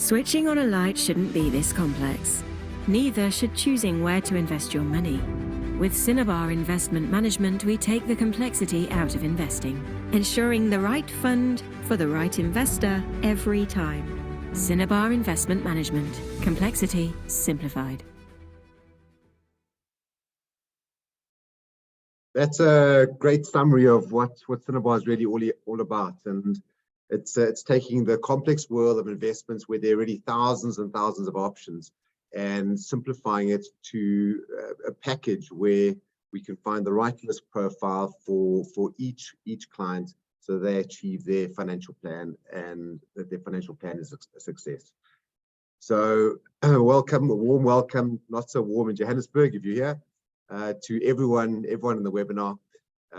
Switching on a light shouldn't be this complex. Neither should choosing where to invest your money. With Cinnabar Investment Management, we take the complexity out of investing, ensuring the right fund for the right investor every time. Cinnabar Investment Management. Complexity simplified. That's a great summary of what Cinnabar is really all about, and it's taking the complex world of investments where there are really thousands and thousands of options and simplifying it to a package where we can find the right risk profile for each client so they achieve their financial plan and that their financial plan is a success. So welcome, a warm welcome, not so warm in Johannesburg if you're here, to everyone in the webinar.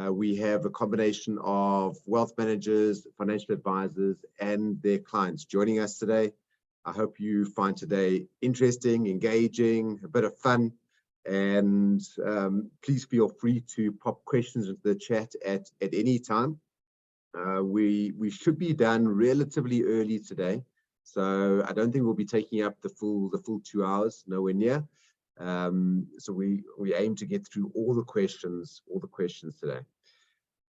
We have a combination of wealth managers, financial advisors, and their clients joining us today. I hope you find today interesting, engaging, a bit of fun, and please feel free to pop questions into the chat at any time. We should be done relatively early today, so I don't think we'll be taking up the full 2 hours, nowhere near. So we aim to get through all the questions today.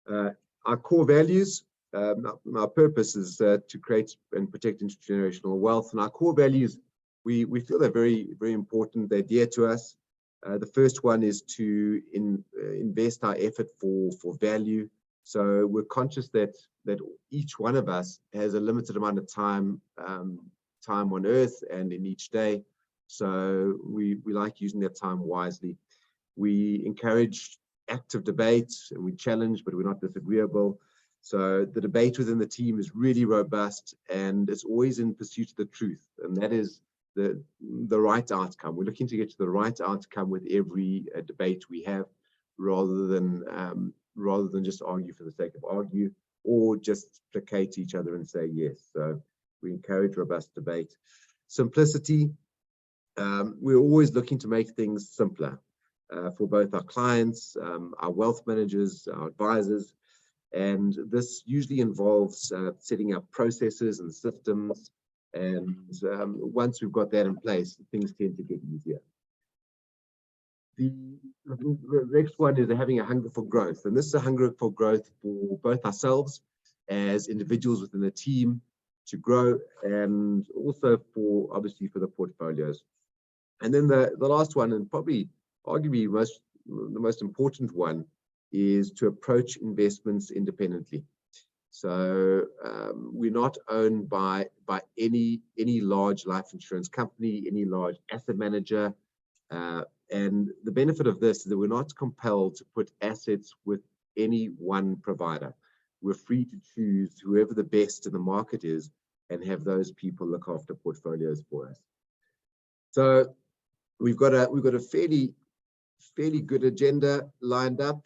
Our core values, our purpose is to create and protect intergenerational wealth, and our core values, we feel they're very important. They're dear to us. The first one is to invest our effort for value. So we're conscious that each one of us has a limited amount of time on earth and in each day. So we like using that time wisely. We encourage active debate and we challenge, but we're not disagreeable. So the debate within the team is really robust and it's always in pursuit of the truth, and that is the right outcome. We're looking to get to the right outcome with every debate we have, rather than just argue for the sake of argue or just placate each other and say yes. So we encourage robust debate. Simplicity. We're always looking to make things simpler for both our clients, our wealth managers, our advisors, and this usually involves setting up processes and systems, and once we've got that in place, things tend to get easier. The next one is having a hunger for growth, and this is a hunger for growth for both ourselves as individuals within the team to grow, and also obviously for the portfolios. And then the last one, and probably arguably the most important one, is to approach investments independently. So we're not owned by any large life insurance company, any large asset manager, and the benefit of this is that we're not compelled to put assets with any one provider. We're free to choose whoever the best in the market is and have those people look after portfolios for us. So we've got a fairly good agenda lined up.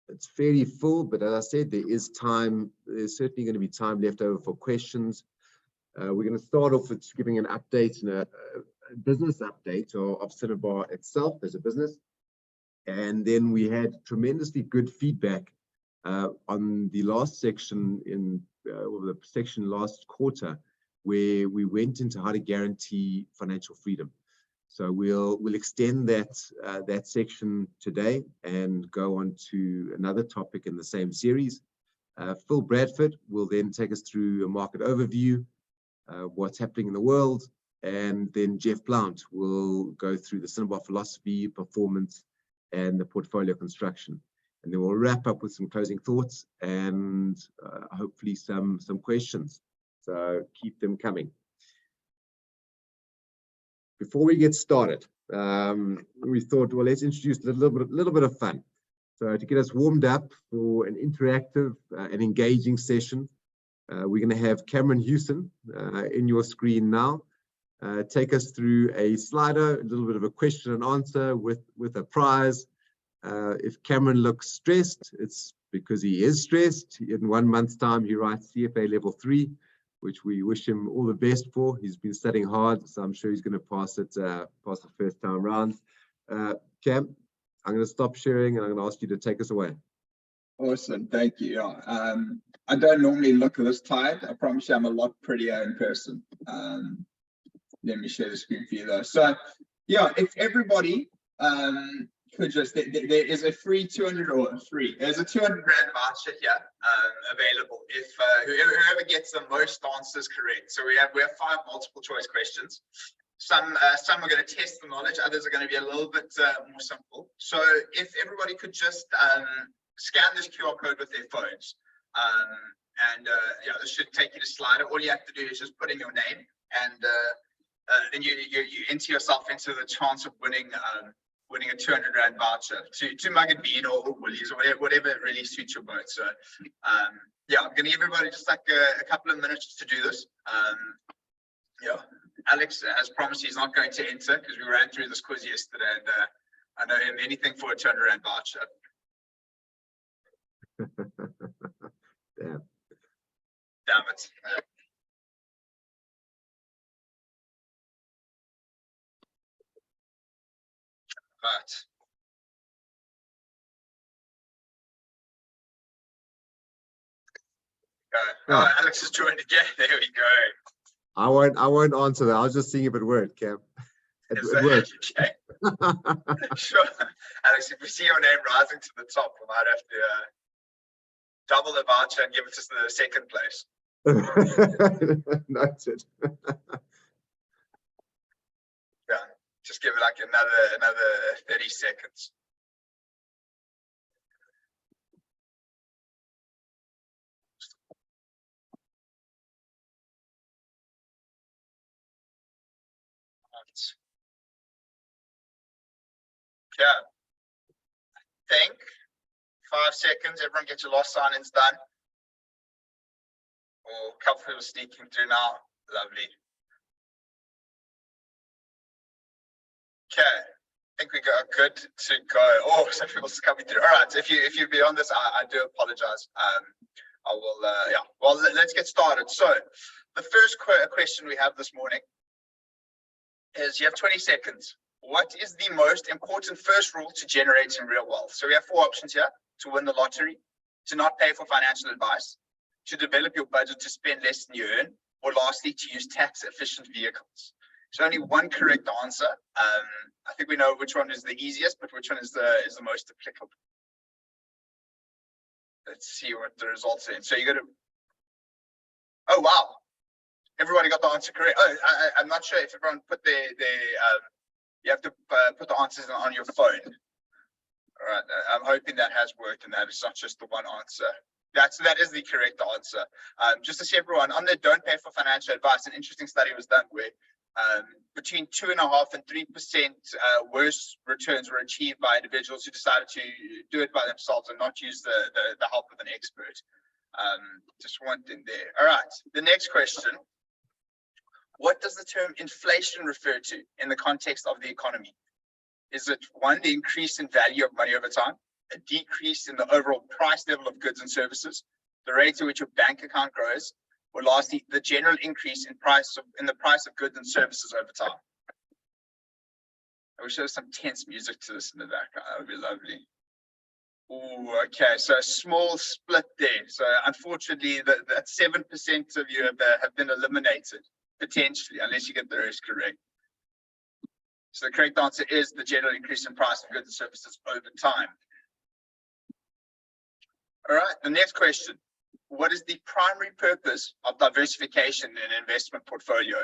It's fairly full, but as I said, there's certainly going to be time left over for questions. We're going to start off with giving an update and a business update of Cinnabar itself as a business, and then we had tremendously good feedback on the last section or the section last quarter, where we went into how to guarantee financial freedom. So we'll extend that section today and go on to another topic in the same series. Phil Bradford will then take us through a market overview, what's happening in the world, and then Geoff Blount will go through the Cinnabar philosophy, performance, and the portfolio construction. And then we'll wrap up with some closing thoughts and hopefully some questions. So keep them coming. Before we get started, we thought, well, let's introduce a little bit of fun. So to get us warmed up for an interactive and engaging session, we're going to have Cameron Hewson in your screen now. Take us through a Slido, a little bit of a question and answer with a prize. If Cameron looks stressed, it's because he is stressed. In 1 month's time, he writes CFA level 3. Which we wish him all the best for. He's been studying hard, so I'm sure he's going to pass the first time round. Cam, I'm going to stop sharing and I'm going to ask you to take us away. Awesome, thank you. I don't normally look this tired. I promise you I'm a lot prettier in person. Let me share the screen for you though. So yeah, if everybody could just, there is a free 200 or free, there's a 200 Rand voucher here available if whoever gets the most answers correct. So we have 5 multiple choice questions. Some are going to test the knowledge, others are going to be a little bit more simple. So if everybody could just scan this QR code with their phones, yeah, this should take you to Slido. All you have to do is just put in your name, and then you enter yourself into the chance of winning a 200 Rand voucher to Mug and Bean or Woolies or whatever really suits your boat. So yeah, I'm going to give everybody just like a couple of minutes to do this. Yeah, Alex, as promised, he's not going to enter because we ran through this quiz yesterday, and I know him anything for a 200 Rand voucher. Damn it. Right. Oh, Alex has joined again. There we go. I won't answer that. I was just seeing if it worked, Cam. It worked. Okay. Sure. Alex, if we see your name rising to the top, we might have to double the voucher and give it to the second place. Noted. Yeah, just give it like another 30 seconds. Yeah, I think 5 seconds, everyone get your last sign-ins done. Or a couple people sneaking through now. Lovely. Okay, I think we got good to go. Oh, some people's coming through. All right, if you're beyond this, I do apologize. I will, yeah, well, let's get started. So the first question we have this morning is, you have 20 seconds. What is the most important first rule to generating real wealth? So we have 4 options here: to win the lottery, to not pay for financial advice, to develop your budget to spend less than you earn, or lastly, to use tax efficient vehicles. So only one correct answer. I think we know which one is the easiest, but which one is the most applicable. Let's see what the results are. So you got to, oh wow, everybody got the answer correct. Oh, I'm not sure if everyone put you have to put the answers on your phone. All right, I'm hoping that has worked and that it's not just the one answer. That is the correct answer. Just to see everyone on the don't pay for financial advice, an interesting study was done where between 2.5% and 3% worse returns were achieved by individuals who decided to do it by themselves and not use the help of an expert. Just one thing there. All right, the next question. What does the term inflation refer to in the context of the economy? Is it 1, the increase in value of money over time, a decrease in the overall price level of goods and services, the rate at which your bank account grows, or lastly, the general increase in the price of goods and services over time? I wish there was some tense music to this in the background. That would be lovely. Oh, okay. So a small split there. So unfortunately, that 7% of you have been eliminated potentially, unless you get the rest correct. So the correct answer is the general increase in price of goods and services over time. All right, the next question. What is the primary purpose of diversification in an investment portfolio?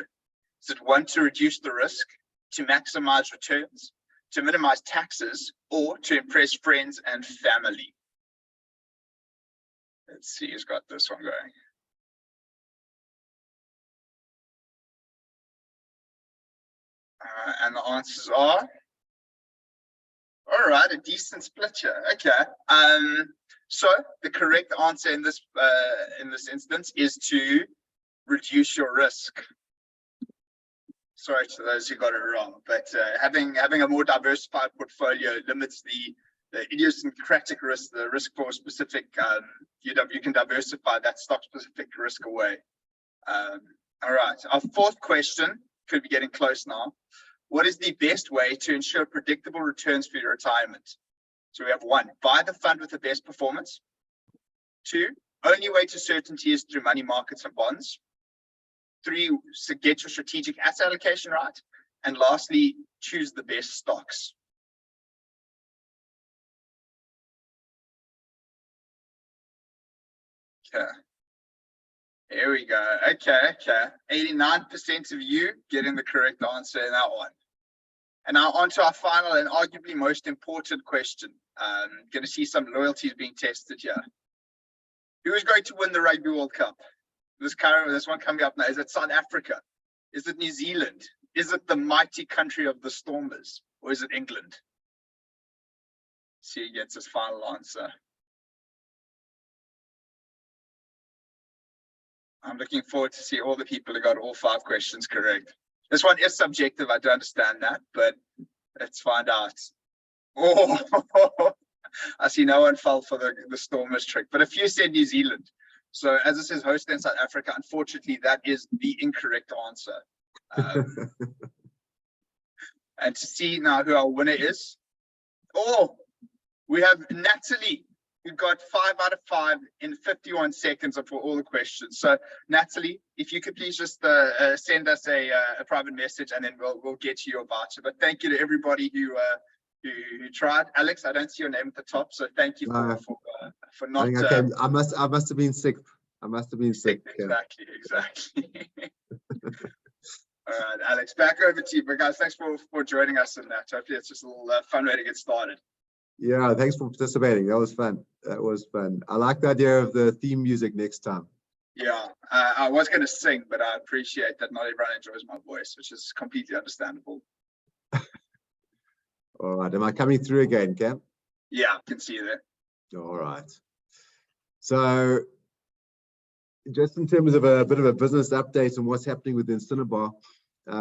Is it 1, to reduce the risk, to maximize returns, to minimize taxes, or to impress friends and family? Let's see who's got this one going. And the answers are, all right, a decent split here. Okay. So the correct answer in this instance is to reduce your risk. Sorry to those who got it wrong, but having a more diversified portfolio limits the idiosyncratic risk, the risk for specific. You can diversify that stock specific risk away. All right, our 4th question, could be getting close now. What is the best way to ensure predictable returns for your retirement? So we have 1, buy the fund with the best performance. 2, Only way to certainty is through money markets and bonds. 3, so get your strategic asset allocation right. And lastly, choose the best stocks. Okay. Here we go. Okay. 89% of you getting the correct answer in that one. And now on to our final and arguably most important question. Going to see some loyalties being tested here. Who is going to win the Rugby World Cup? This one coming up now. Is it South Africa? Is it New Zealand? Is it the mighty country of the Stormers? Or is it England? See who gets his final answer. I'm looking forward to see all the people who got all 5 questions correct. This one is subjective, I do understand that, but let's find out. Oh, I see no one fell for the Stormers trick, but a few said New Zealand. So as it says host in South Africa, unfortunately, that is the incorrect answer. And to see now who our winner is. Oh, we have Natalie, who got 5 out of 5 in 51 seconds for all the questions. So Natalie, if you could please just send us a private message, and then we'll get you your voucher. But thank you to everybody who tried. Alex, I don't see your name at the top, so thank you for not. I must have been sick. I must have been sick. Exactly. All right, Alex, back over to you. But guys, thanks for joining us in that. Hopefully it's just a little fun way to get started. Yeah, thanks for participating. That was fun. I like the idea of the theme music next time. Yeah, I was going to sing, but I appreciate that not everyone enjoys my voice, which is completely understandable. All right, am I coming through again, Cam? Yeah, I can see you there. All right. So just in terms of a bit of a business update on what's happening within Cinnabar,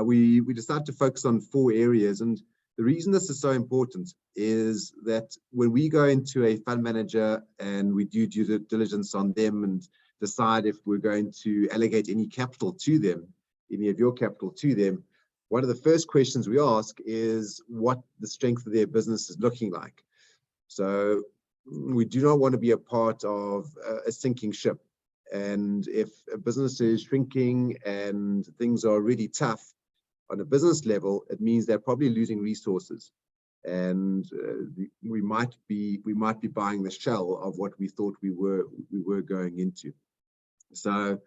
we decided to focus on 4 areas. And the reason this is so important is that when we go into a fund manager and we do due diligence on them and decide if we're going to allocate any capital to them, any of your capital to them, one of the first questions we ask is what the strength of their business is looking like. So we do not want to be a part of a sinking ship. And if a business is shrinking and things are really tough on a business level, it means they're probably losing resources. And we might be buying the shell of what we thought we were going into. So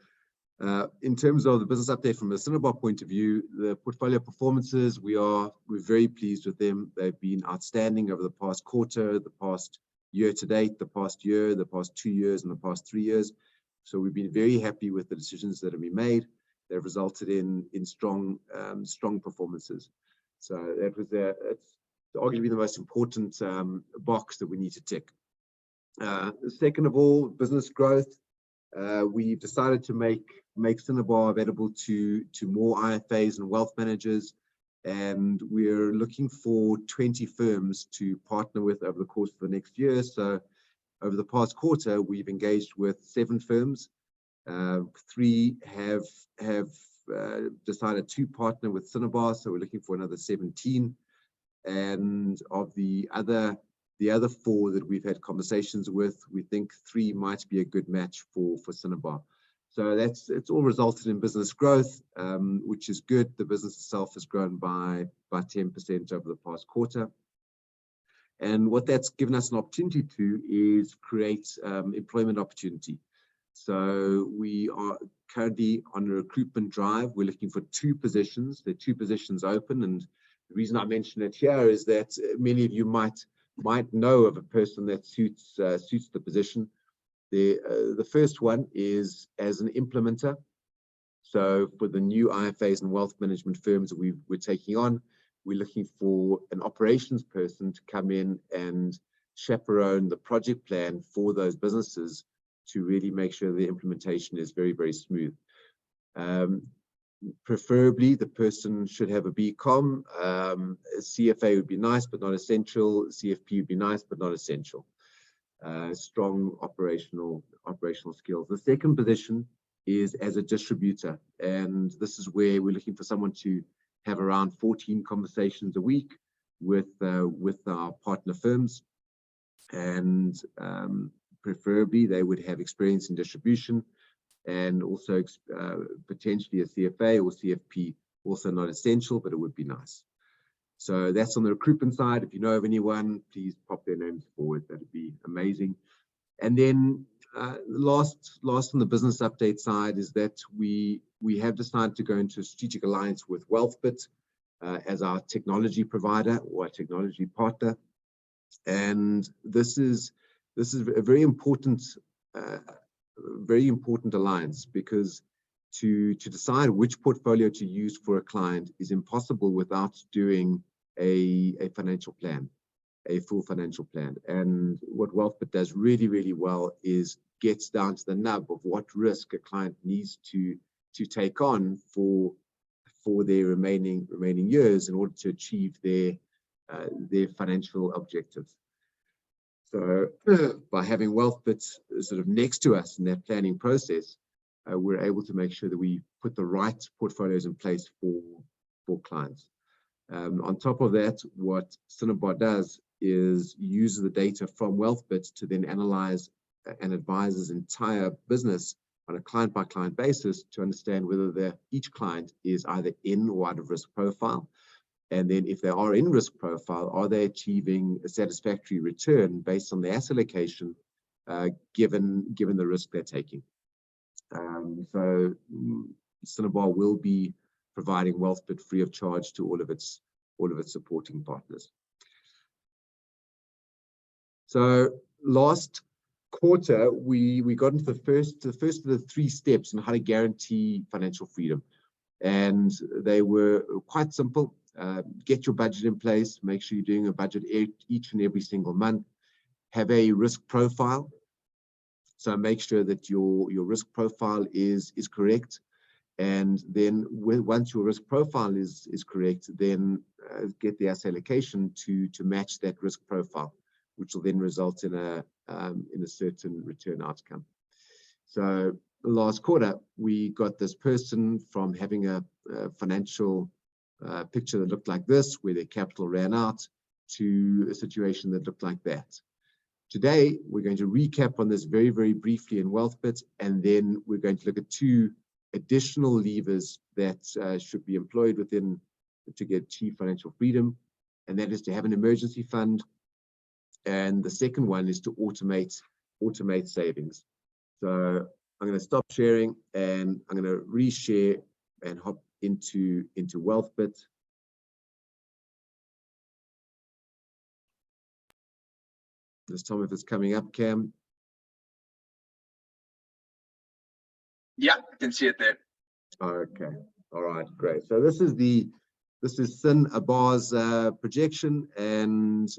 in terms of the business update from a Cinnabar point of view, the portfolio performances, we're very pleased with them. They've been outstanding over the past quarter, the past year to date, the past year, the past 2 years, and the past 3 years. So we've been very happy with the decisions that have been made. They've resulted in strong performances. So that was it's arguably the most important box that we need to tick. Second of all, business growth. We've decided to make Cinnabar available to more IFAs and wealth managers, and we're looking for 20 firms to partner with over the course of the next year. So over the past quarter, we've engaged with 7 firms. 3 have decided to partner with Cinnabar, so we're looking for another 17. And of the other 4 that we've had conversations with, we think 3 might be a good match for Cinnabar. So it's all resulted in business growth, which is good. The business itself has grown by 10% over the past quarter. And what that's given us an opportunity to is create employment opportunity. So we are currently on a recruitment drive. We're looking for 2 positions. There are 2 positions open, and the reason I mention it here is that many of you might know of a person that suits the position. The first one is as an implementer. So for the new IFAs and wealth management firms that we're taking on, we're looking for an operations person to come in and chaperone the project plan for those businesses to really make sure the implementation is very, very smooth. Preferably, the person should have a BCom. A CFA would be nice, but not essential. CFP would be nice, but not essential. Strong operational skills. The second position is as a distributor, and this is where we're looking for someone to have around 14 conversations a week with our partner firms, and preferably they would have experience in distribution, and also potentially a CFA or CFP, also not essential, but it would be nice. So that's on the recruitment side. If you know of anyone, please pop their names forward. That'd be amazing. And then last on the business update side is that we have decided to go into a strategic alliance with WealthBit as our technology provider or a technology partner. And this is a very important alliance, because to decide which portfolio to use for a client is impossible without doing a financial plan, a full financial plan. And what WealthBit does really, really well is gets down to the nub of what risk a client needs to take on for their remaining years in order to achieve their financial objectives. So by having WealthBit sort of next to us in that planning process, we're able to make sure that we put the right portfolios in place for clients. On top of that, what Cinnabar does is uses the data from WealthBit to then analyze and advise his entire business on a client-by-client basis to understand whether each client is either in or out of risk profile. And then if they are in risk profile, are they achieving a satisfactory return based on the asset allocation given the risk they're taking. So Cinnabar will be providing WealthBit free of charge to all of its supporting partners. So last quarter, we got into the first of the 3 steps in how to guarantee financial freedom. And they were quite simple. Get your budget in place, make sure you're doing a budget each and every single month. Have a risk profile. So make sure that your risk profile is correct. And then once your risk profile is correct, then get the asset allocation to match that risk profile, which will then result in a certain return outcome. So last quarter, we got this person from having a financial picture that looked like this, where their capital ran out, to a situation that looked like that. Today, we're going to recap on this very, very briefly in WealthBit, and then we're going to look at 2 additional levers that should be employed to achieve financial freedom, and that is to have an emergency fund, and the second one is to automate savings. So I'm going to stop sharing, and I'm going to reshare and hop into WealthBit. Just tell me if it's coming up, Cam. Yeah, I can see it there. Okay. All right, great. So this is Cinnabar's projection, and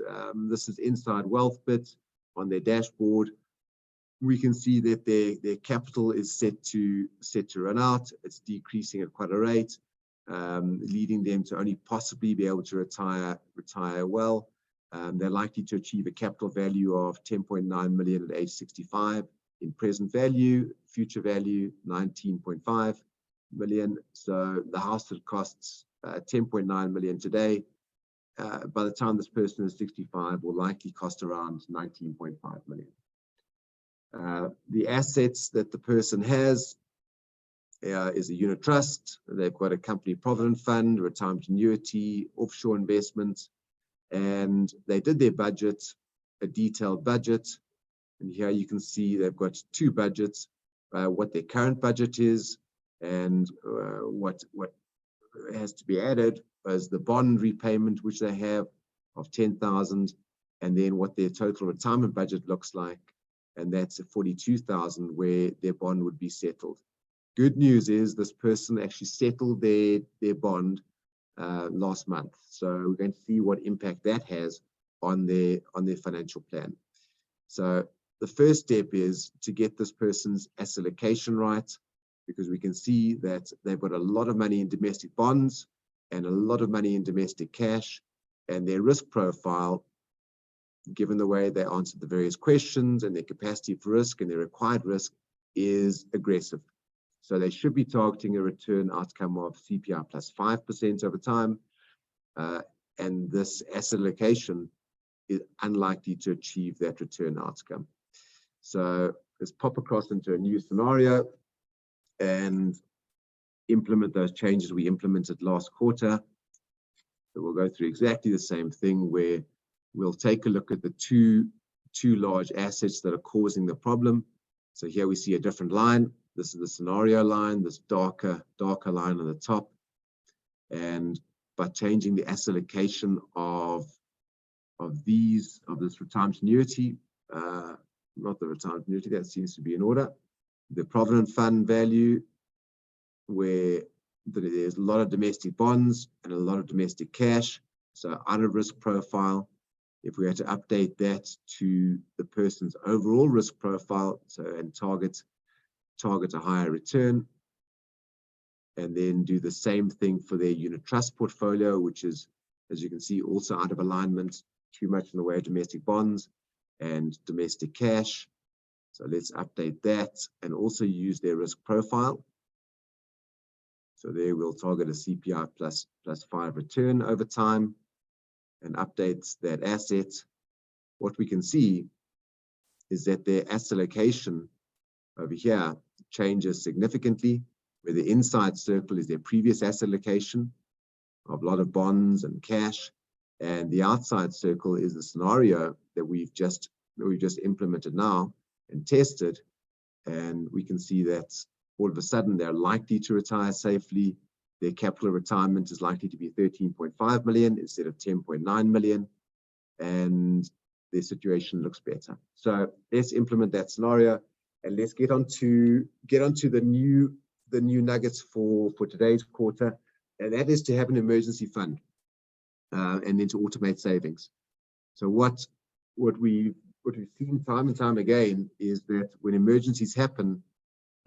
this is inside WealthBit on their dashboard. We can see that their capital is set to run out. It's decreasing at quite a rate, leading them to only possibly be able to retire well. They're likely to achieve a capital value of 10.9 million at age 65 in present value, future value 19.5 million. So the house that costs 10.9 million today, by the time this person is 65, will likely cost around 19.5 million. The assets that the person has is a unit trust. They've got a company provident fund, retirement annuity, offshore investments, and they did their budget, a detailed budget. And here you can see they've got 2 budgets, what their current budget is, and what has to be added as the bond repayment, which they have of 10,000, and then what their total retirement budget looks like, and that's 42,000 where their bond would be settled. Good news is this person actually settled their bond last month, so we're going to see what impact that has on their financial plan. So the first step is to get this person's asset allocation right, because we can see that they've got a lot of money in domestic bonds and a lot of money in domestic cash, and their risk profile, given the way they answered the various questions and their capacity for risk and their required risk, is aggressive. So they should be targeting a return outcome of CPI plus 5% over time, and this asset allocation is unlikely to achieve that return outcome. So let's pop across into a new scenario and implement those changes we implemented last quarter. So we'll go through exactly the same thing, where we'll take a look at the two large assets that are causing the problem. So here we see a different line. This is the scenario line, this darker line on the top. And by changing the asset allocation of this retirement annuity, not the retirement annuity, that seems to be in order. The provident fund value, where there's a lot of domestic bonds and a lot of domestic cash, so out of risk profile. If we had to update that to the person's overall risk profile, and target a higher return, and then do the same thing for their unit trust portfolio, which is, as you can see, also out of alignment, too much in the way of domestic bonds and domestic cash. So let's update that and also use their risk profile. So there we'll target a CPI plus 5 return over time and update that asset. What we can see is that their asset allocation over here changes significantly, where the inside circle is their previous asset allocation of a lot of bonds and cash, and the outside circle is the scenario that we've just implemented now and tested. And we can see that all of a sudden they're likely to retire safely. Their capital retirement is likely to be 13.5 million instead of 10.9 million, and their situation looks better. So let's implement that scenario, and let's get onto the new nuggets for today's quarter, and that is to have an emergency fund and then to automate savings. So what we've seen time and time again is that when emergencies happen,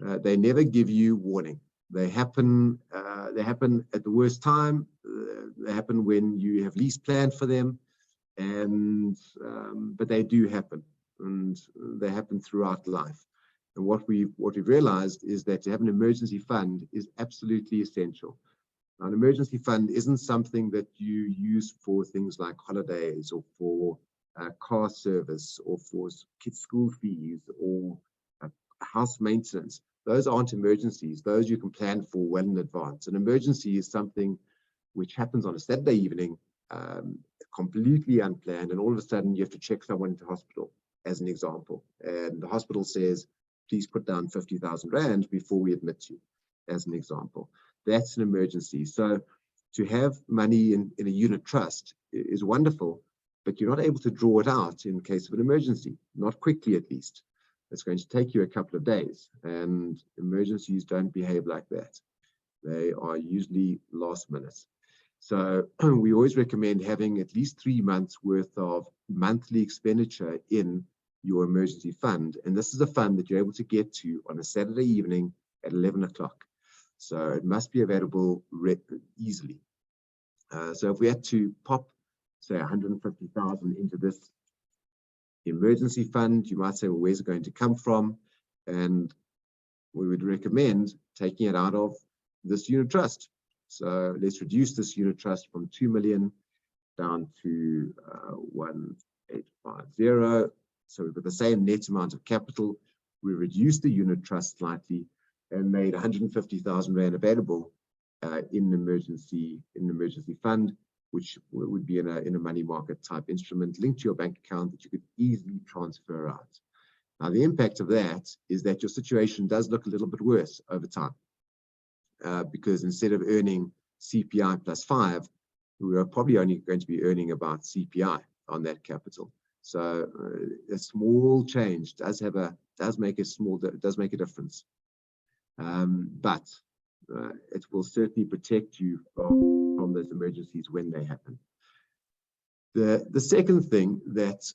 they never give you warning. They happen at the worst time. They happen when you have least planned for them, but they do happen, and they happen throughout life. And what we've realized is that to have an emergency fund is absolutely essential. Now, an emergency fund isn't something that you use for things like holidays or for car service or for kids' school fees or house maintenance. Those aren't emergencies. Those you can plan for well in advance. An emergency is something which happens on a Saturday evening, completely unplanned, and all of a sudden you have to check someone into hospital, as an example. And the hospital says, please put down 50,000 Rand before we admit you, as an example. That's an emergency. So to have money in a unit trust is wonderful, but you're not able to draw it out in case of an emergency, not quickly at least. It's going to take you a couple of days, and emergencies don't behave like that. They are usually last minute. So we always recommend having at least 3 months worth of monthly expenditure in your emergency fund. And this is a fund that you're able to get to on a Saturday evening at 11 o'clock. So it must be available easily. So if we had to pop, say, 150,000 into this emergency fund, you might say, well, where's it going to come from? And we would recommend taking it out of this unit trust. So let's reduce this unit trust from 2 million down to 1,850. So we've got the same net amount of capital. We reduced the unit trust slightly and made 150,000 Rand available in an emergency fund, which would be in a money market type instrument linked to your bank account that you could easily transfer out. Now, the impact of that is that your situation does look a little bit worse over time, because instead of earning CPI plus 5, we are probably only going to be earning about CPI on that capital. So a small change does make a difference, but it will certainly protect you from those emergencies when they happen. The second thing that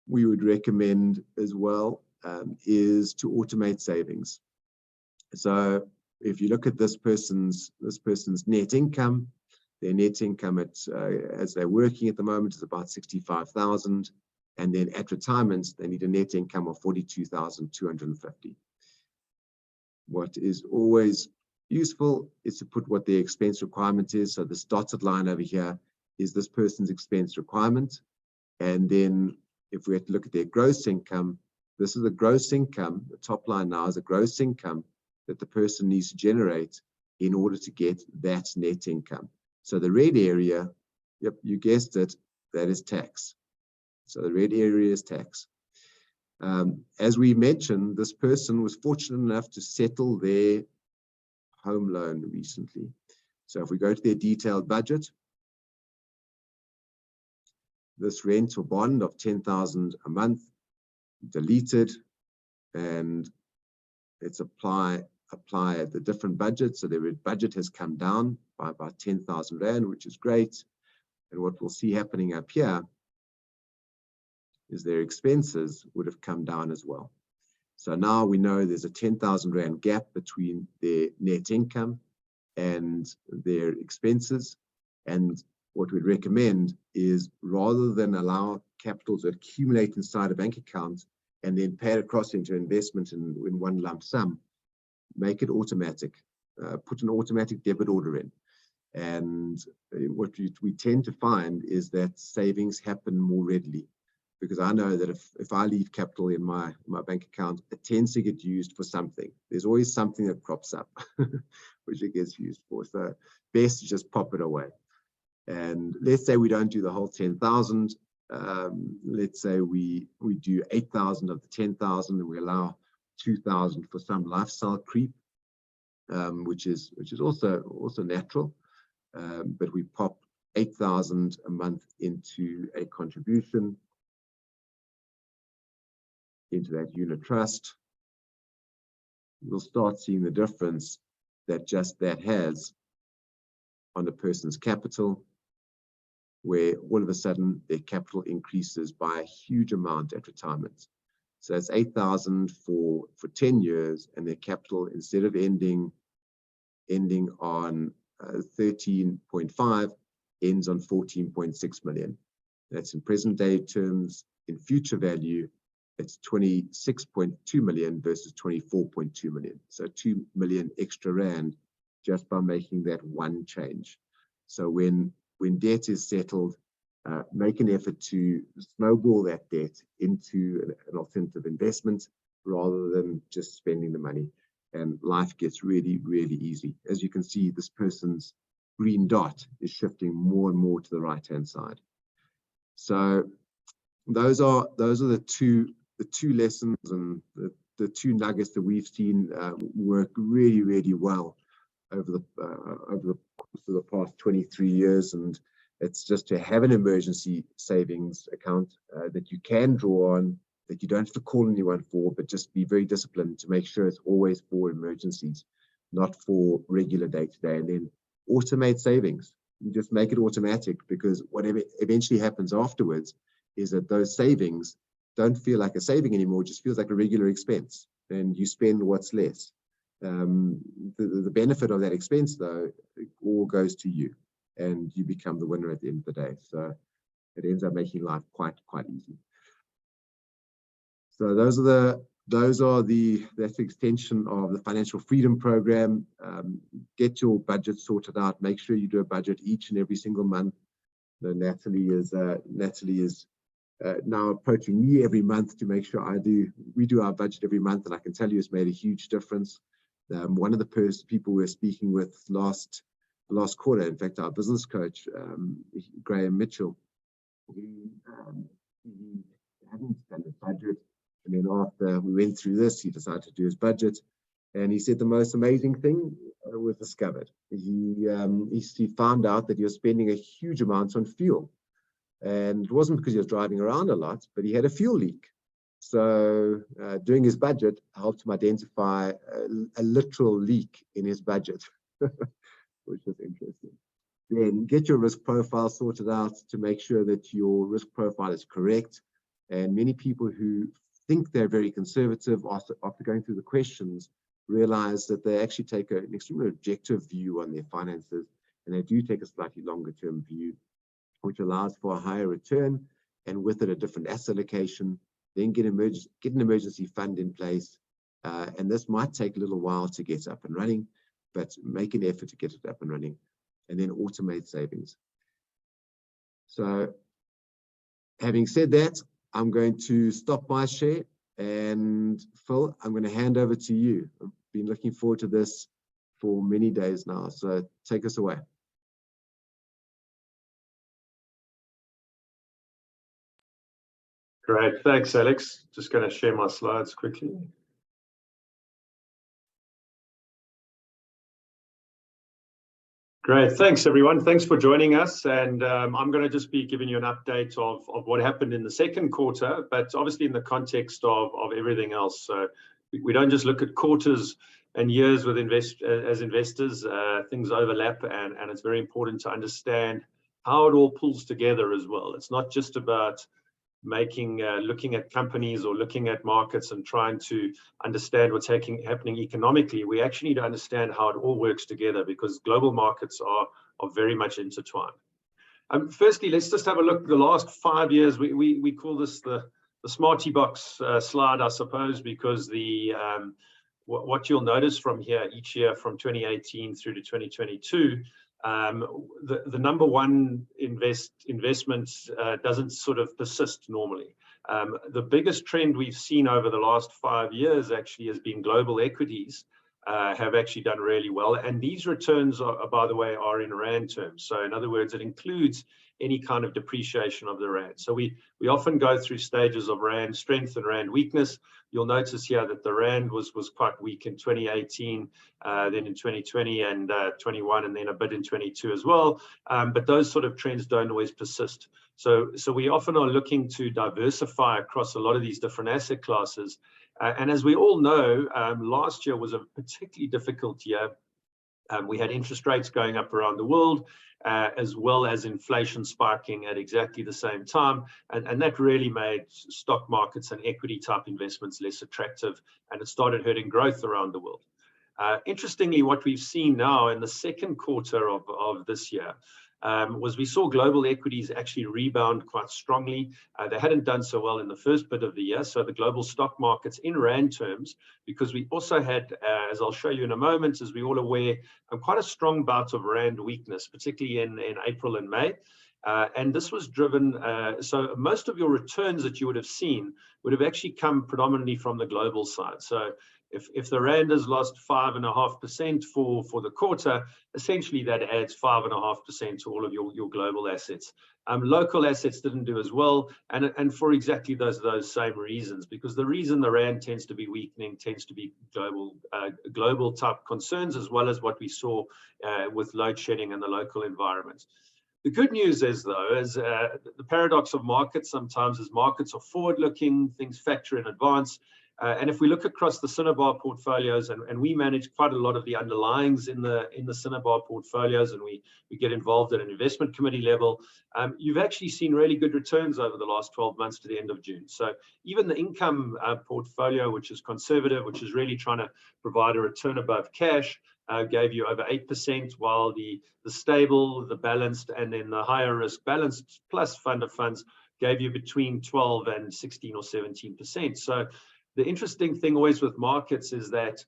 we would recommend as well is to automate savings. So if you look at this person's net income, their net income as they're working at the moment is about 65,000, and then at retirement they need a net income of 42,250. What is always useful is to put what their expense requirement is. So this dotted line over here is this person's expense requirement, and then if we have to look at their gross income, This is a gross income. The top line now is a gross income that the person needs to generate in order to get that net income. So the red area, yep, you guessed it, that is tax. So the red area is tax. As we mentioned, this person was fortunate enough to settle their home loan recently. So if we go to their detailed budget, this rent or bond of 10,000 a month, deleted, and let's apply the different budgets. So their budget has come down by about 10,000 Rand, which is great. And what we'll see happening up here is their expenses would have come down as well. So now we know there's a 10,000 Rand gap between their net income and their expenses. And what we'd recommend is, rather than allow capital to accumulate inside a bank account and then pay it across into investment in one lump sum, make it automatic. Put an automatic debit order in. And what we tend to find is that savings happen more readily, because I know that if I leave capital in my bank account, it tends to get used for something. There's always something that crops up which it gets used for. So best to just pop it away. And let's say we don't do the whole 10,000. Let's say we do 8,000 of the 10,000, and we allow 2,000 for some lifestyle creep, which is also natural. But we pop 8,000 a month into a contribution into that unit trust. We'll start seeing the difference that just that has on a person's capital, where all of a sudden their capital increases by a huge amount at retirement. So it's 8,000 for 10 years, and their capital, instead of ending on 13.5, ends on 14.6 million. That's in present day terms. In future value, it's 26.2 million versus 24.2 million. So 2 million extra Rand just by making that one change. So when debt is settled, make an effort to snowball that debt into an alternative investment rather than just spending the money. And life gets really, really easy. As you can see, this person's green dot is shifting more and more to the right-hand side. So those are the two lessons and the two nuggets that we've seen work really, really well over the course of the past 23 years. And it's just to have an emergency savings account that you can draw on, that you don't have to call anyone for, but just be very disciplined to make sure it's always for emergencies, not for regular day-to-day. And then automate savings. You just make it automatic, because whatever eventually happens afterwards is that those savings don't feel like a saving anymore, it just feels like a regular expense, and you spend what's less. The benefit of that expense, though, it all goes to you, and you become the winner at the end of the day. So it ends up making life quite easy. So that's the extension of the Financial Freedom Program. Get your budget sorted out. Make sure you do a budget each and every single month. Natalie is now approaching me every month to make sure we do our budget every month, and I can tell you it's made a huge difference. One of the people we're speaking with last quarter, in fact, our business coach, Graham Mitchell, he hadn't done a budget. And then after we went through this, he decided to do his budget. And he said the most amazing thing was discovered. He found out that he was spending a huge amount on fuel. And it wasn't because he was driving around a lot, but he had a fuel leak. So doing his budget helped him identify a literal leak in his budget, which was interesting. Then get your risk profile sorted out to make sure that your risk profile is correct. And many people who think they're very conservative after going through the questions realize that they actually take an extremely objective view on their finances, and they do take a slightly longer term view, which allows for a higher return, and with it a different asset allocation. Then get an emergency fund in place, and this might take a little while to get up and running, but make an effort to get it up and running, and then automate savings. So having said that, I'm going to stop my share And Phil, I'm going to hand over to you. I've been looking forward to this for many days now, so take us away. Great, thanks, Alex. Just going to share my slides quickly. Great, thanks everyone. Thanks for joining us. And I'm going to just be giving you an update of what happened in the second quarter, but obviously in the context of everything else. So we don't just look at quarters and years with as investors. Things overlap, and it's very important to understand how it all pulls together as well. It's not just about looking at companies or looking at markets and trying to understand what's happening economically. We actually need to understand how it all works together, because global markets are very much intertwined. Firstly, let's just have a look at the last 5 years. We call this the Smarty Box slide, I suppose, because what you'll notice from here each year from 2018 through to 2022, the number one investment doesn't sort of persist normally. The biggest trend we've seen over the last 5 years actually has been global equities have actually done really well. And these returns, by the way, are in Rand terms. So in other words, it includes any kind of depreciation of the Rand. So we often go through stages of Rand strength and Rand weakness. You'll notice here that the Rand was quite weak in 2018, then in 2020 and 21, and then a bit in 22 as well. But those sort of trends don't always persist. So we often are looking to diversify across a lot of these different asset classes. And as we all know, last year was a particularly difficult year. We had interest rates going up around the world, as well as inflation spiking at exactly the same time. And that really made stock markets and equity type investments less attractive, and it started hurting growth around the world. Interestingly, what we've seen now in the second quarter of this year was we saw global equities actually rebound quite strongly. They hadn't done so well in the first bit of the year. So the global stock markets in Rand terms, because we also had, as I'll show you in a moment, as we're all aware, quite a strong bout of Rand weakness, particularly in April and May. And this was driven, so most of your returns that you would have seen would have actually come predominantly from the global side. So if the Rand has lost 5.5% for the quarter, essentially that adds 5.5% to all of your global assets. Local assets didn't do as well, and for exactly those same reasons, because the reason the Rand tends to be weakening tends to be global type concerns, as well as what we saw with load shedding in the local environment. The good news is, though, the paradox of markets sometimes is markets are forward-looking, things factor in advance. And if we look across the Cinnabar portfolios, and we manage quite a lot of the underlyings in the Cinnabar portfolios, and we get involved at an investment committee level, you've actually seen really good returns over the last 12 months to the end of June. So even the income portfolio, which is conservative, which is really trying to provide a return above cash, gave you over 8%, while the stable, the balanced, and then the higher risk balanced plus fund of funds gave you between 12 and 16 or 17%. So the interesting thing always with markets is that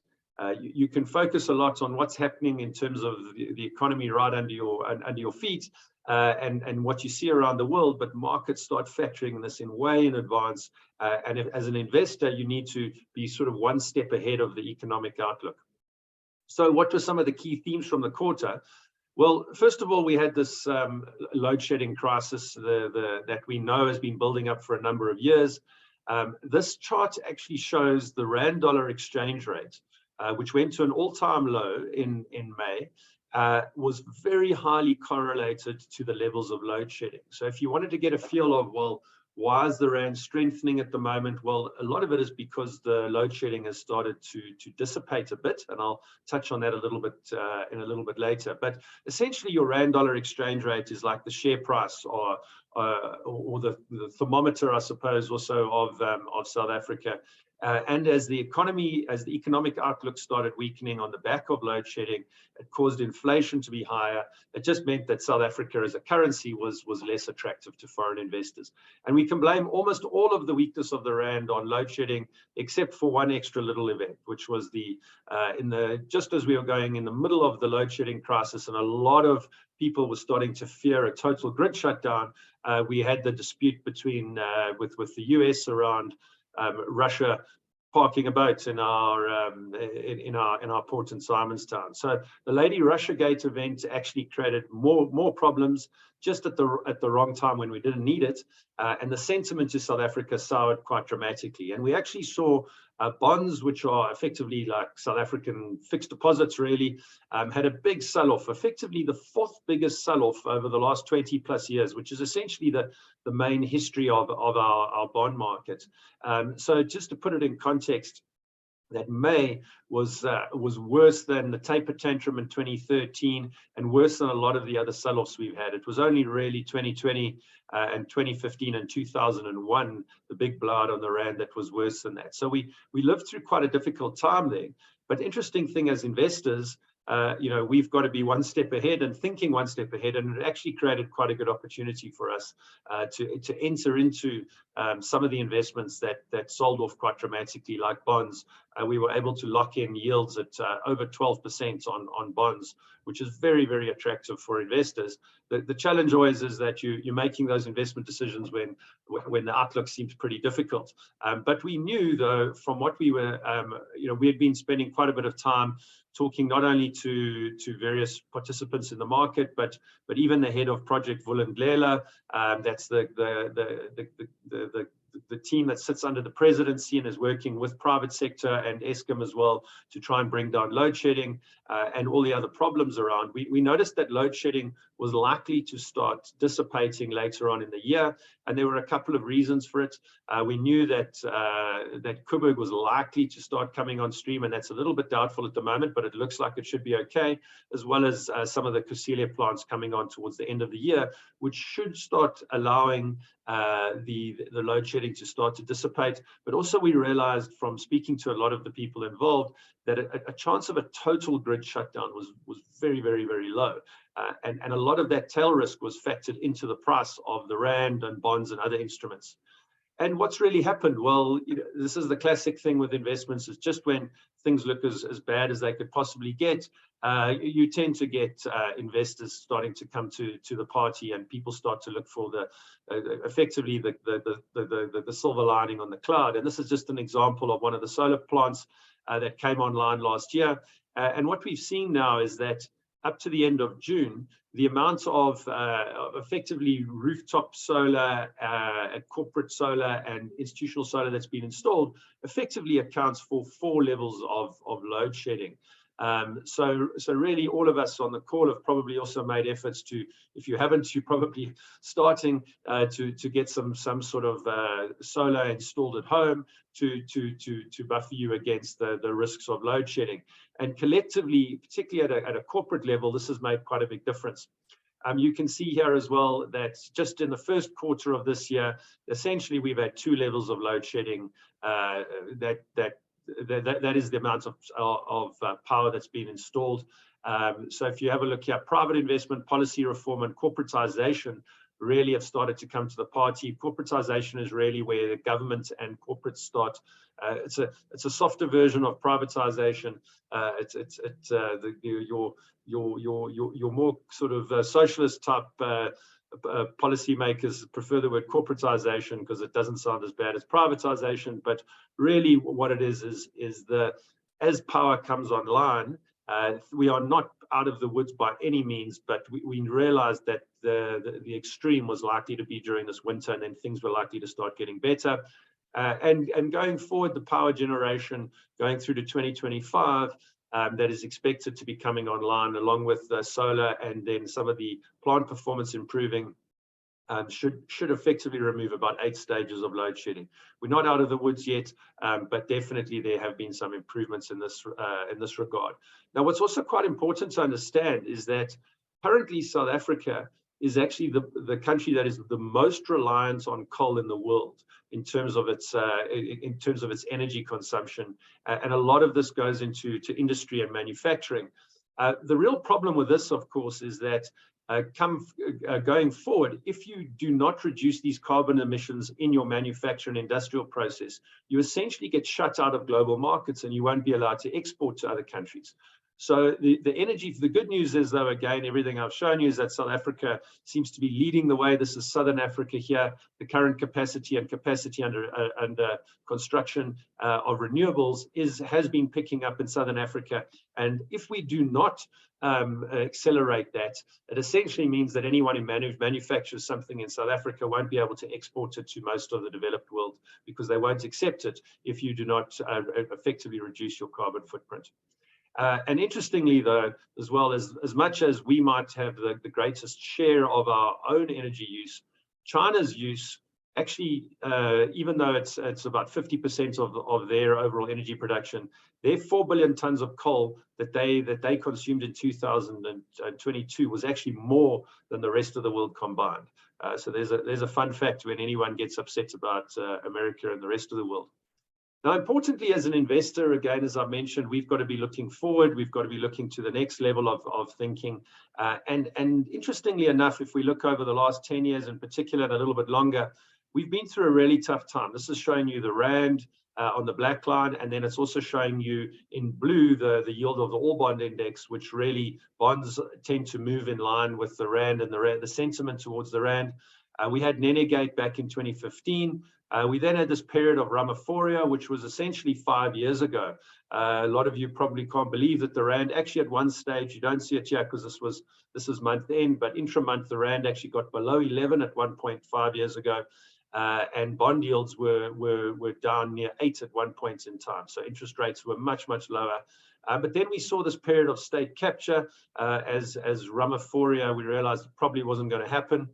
you can focus a lot on what's happening in terms of the economy right under your feet and what you see around the world, but markets start factoring this in way in advance. And as an investor, you need to be sort of one step ahead of the economic outlook. So what were some of the key themes from the quarter? Well, first of all, we had this load shedding crisis that we know has been building up for a number of years. This chart actually shows the Rand dollar exchange rate, which went to an all-time low in May, was very highly correlated to the levels of load shedding. So if you wanted to get a feel of, well, why is the Rand strengthening at the moment? Well, a lot of it is because the load shedding has started to dissipate a bit, and I'll touch on that a little bit in a little bit later. But essentially, your Rand dollar exchange rate is like the share price or the thermometer, I suppose, also of South Africa. And as the economic outlook started weakening on the back of load shedding, it caused inflation to be higher. It just meant that South Africa as a currency was less attractive to foreign investors. And we can blame almost all of the weakness of the Rand on load shedding, except for one extra little event, which was just as we were going in the middle of the load shedding crisis, and a lot of people were starting to fear a total grid shutdown. We had the dispute with the US around Russia parking a boat in our port in Simonstown. So the Lady Russiagate event actually created more problems just at the wrong time when we didn't need it, and the sentiment to South Africa soured quite dramatically. And we actually saw bonds, which are effectively like South African fixed deposits, really had a big sell-off, effectively the fourth biggest sell-off over the last 20 plus years, which is essentially the main history of our bond market. So just to put it in context, that May was worse than the taper tantrum in 2013 and worse than a lot of the other sell-offs we've had. It was only really 2020 and 2015 and 2001, the big blowout on the rand, that was worse than that. So we lived through quite a difficult time there. But interesting thing, as investors, we've got to be one step ahead and thinking one step ahead, and it actually created quite a good opportunity for us to enter into some of the investments that sold off quite dramatically, like bonds. We were able to lock in yields at over 12% on bonds, which is very, very attractive for investors. The challenge always is that you're making those investment decisions when the outlook seems pretty difficult. But we knew, though, from what we were, we had been spending quite a bit of time talking not only to various participants in the market, but even the head of Project Vulindlela, that's the team that sits under the presidency and is working with private sector and Eskom as well to try and bring down load shedding and all the other problems around. We noticed that load shedding was likely to start dissipating later on in the year, and there were a couple of reasons for it. We knew that Coburg was likely to start coming on stream, and that's a little bit doubtful at the moment, but it looks like it should be okay, as well as some of the Kusilia plants coming on towards the end of the year, which should start allowing the load shedding to start to dissipate. But also we realized from speaking to a lot of the people involved that a chance of a total grid shutdown was very, very, very low. And a lot of that tail risk was factored into the price of the rand and bonds and other instruments. And what's really happened? Well, this is the classic thing with investments, is just when things look as bad as they could possibly get, you tend to get investors starting to come to the party, and people start to look for effectively the silver lining on the cloud. And this is just an example of one of the solar plants that came online last year. And what we've seen now is that up to the end of June, the amount of effectively rooftop solar, corporate solar and institutional solar that's been installed effectively accounts for 4 levels of load shedding. So really all of us on the call have probably also made efforts to, if you haven't, you're probably starting to get some sort of solar installed at home to buffer you against the risks of load shedding. And collectively, particularly at a corporate level, this has made quite a big difference. You can see here as well that just in the first quarter of this year, essentially we've had 2 levels of load shedding. That is the amount of power that's been installed. So if you have a look here, private investment, policy reform and corporatization really have started to come to the party. Corporatization is really where the government and corporates start. It's a softer version of privatization. Your more sort of socialist type policymakers prefer the word corporatization because it doesn't sound as bad as privatization. But really what it is as power comes online, we are not out of the woods by any means, but we realized that the extreme was likely to be during this winter, and then things were likely to start getting better. And going forward, the power generation going through to 2025, that is expected to be coming online, along with solar and then some of the plant performance improving, should effectively remove about 8 stages of load shedding. We're not out of the woods yet, but definitely there have been some improvements in this regard. Now, what's also quite important to understand is that currently South Africa is actually the country that is the most reliant on coal in the world in terms of its energy consumption, and a lot of this goes into industry and manufacturing. The real problem with this, of course, is that going forward, if you do not reduce these carbon emissions in your manufacturing industrial process, you essentially get shut out of global markets and you won't be allowed to export to other countries. So the energy, the good news is, though, again, everything I've shown you is that South Africa seems to be leading the way. This is Southern Africa here. The current capacity under construction of renewables has been picking up in Southern Africa. And if we do not accelerate that, it essentially means that anyone who manufactures something in South Africa won't be able to export it to most of the developed world, because they won't accept it if you do not effectively reduce your carbon footprint. And interestingly, though, as well, as much as we might have the greatest share of our own energy use, China's use actually, even though it's about 50% of their overall energy production, their 4 billion tons of coal that they consumed in 2022 was actually more than the rest of the world combined. So there's a fun fact when anyone gets upset about America and the rest of the world. Now, importantly, as an investor, again, as I mentioned, we've got to be looking forward. We've got to be looking to the next level of thinking. And interestingly enough, if we look over the last 10 years in particular, and a little bit longer, we've been through a really tough time. This is showing you the rand on the black line, and then it's also showing you in blue the yield of the all bond index, which really bonds tend to move in line with the rand and the sentiment towards the rand. We had Nenegate back in 2015. We then had this period of Ramaphoria, which was essentially 5 years ago. A lot of you probably can't believe that the rand actually at one stage, you don't see it here because this is month end, but intra-month the rand actually got below 11 at 1.5 years ago. And bond yields were down near 8 at one point in time. So interest rates were much, much lower. But then we saw this period of state capture as Ramaphoria, we realized it probably wasn't going to happen.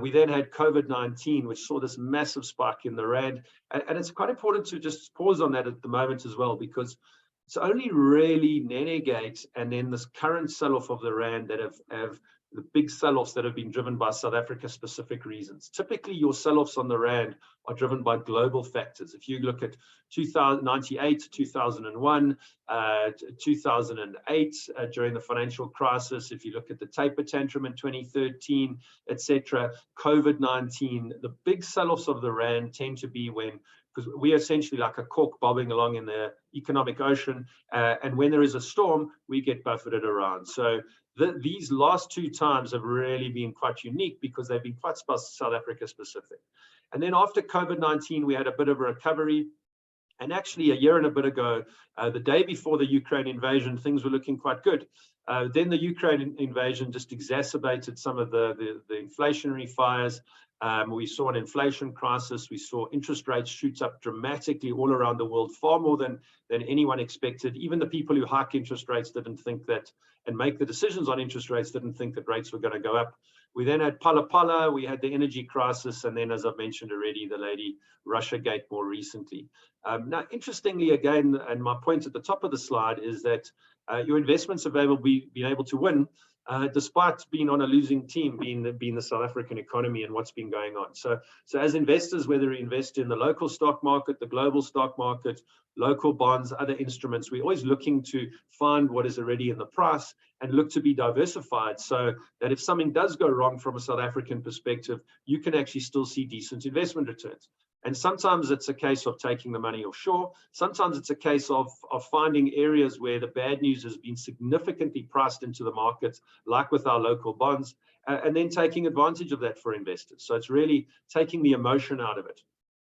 We then had COVID-19, which saw this massive spike in the rand. And it's quite important to just pause on that at the moment as well, because it's only really Nenegate and then this current sell-off of the rand that have the big sell-offs that have been driven by South Africa specific reasons. Typically, your sell-offs on the rand are driven by global factors. If you look at 1998, 2001, 2008 during the financial crisis, if you look at the taper tantrum in 2013, etc., COVID-19, the big sell-offs of the rand tend to be when, because we're essentially like a cork bobbing along in the economic ocean, and when there is a storm, we get buffeted around. So these last two times have really been quite unique because they've been quite South Africa specific. And then after COVID-19, we had a bit of a recovery. And actually a year and a bit ago, the day before the Ukraine invasion, things were looking quite good. Then the Ukraine invasion just exacerbated some of the inflationary fires. We saw an inflation crisis. We saw interest rates shoot up dramatically all around the world, far more than anyone expected. Even the people who hike interest rates didn't think that, and make the decisions on interest rates, didn't think that rates were going to go up. We then had Pala, we had the energy crisis, and then, as I've mentioned already, the lady Russiagate more recently. Now, interestingly, again, and my point at the top of the slide is that your investments have been able to win despite being on a losing team, being the South African economy and what's been going on. So as investors, whether we invest in the local stock market, the global stock market, local bonds, other instruments, we're always looking to find what is already in the price and look to be diversified so that if something does go wrong from a South African perspective, you can actually still see decent investment returns. And sometimes it's a case of taking the money offshore. Sometimes it's a case of finding areas where the bad news has been significantly priced into the market, like with our local bonds, and then taking advantage of that for investors. So it's really taking the emotion out of it.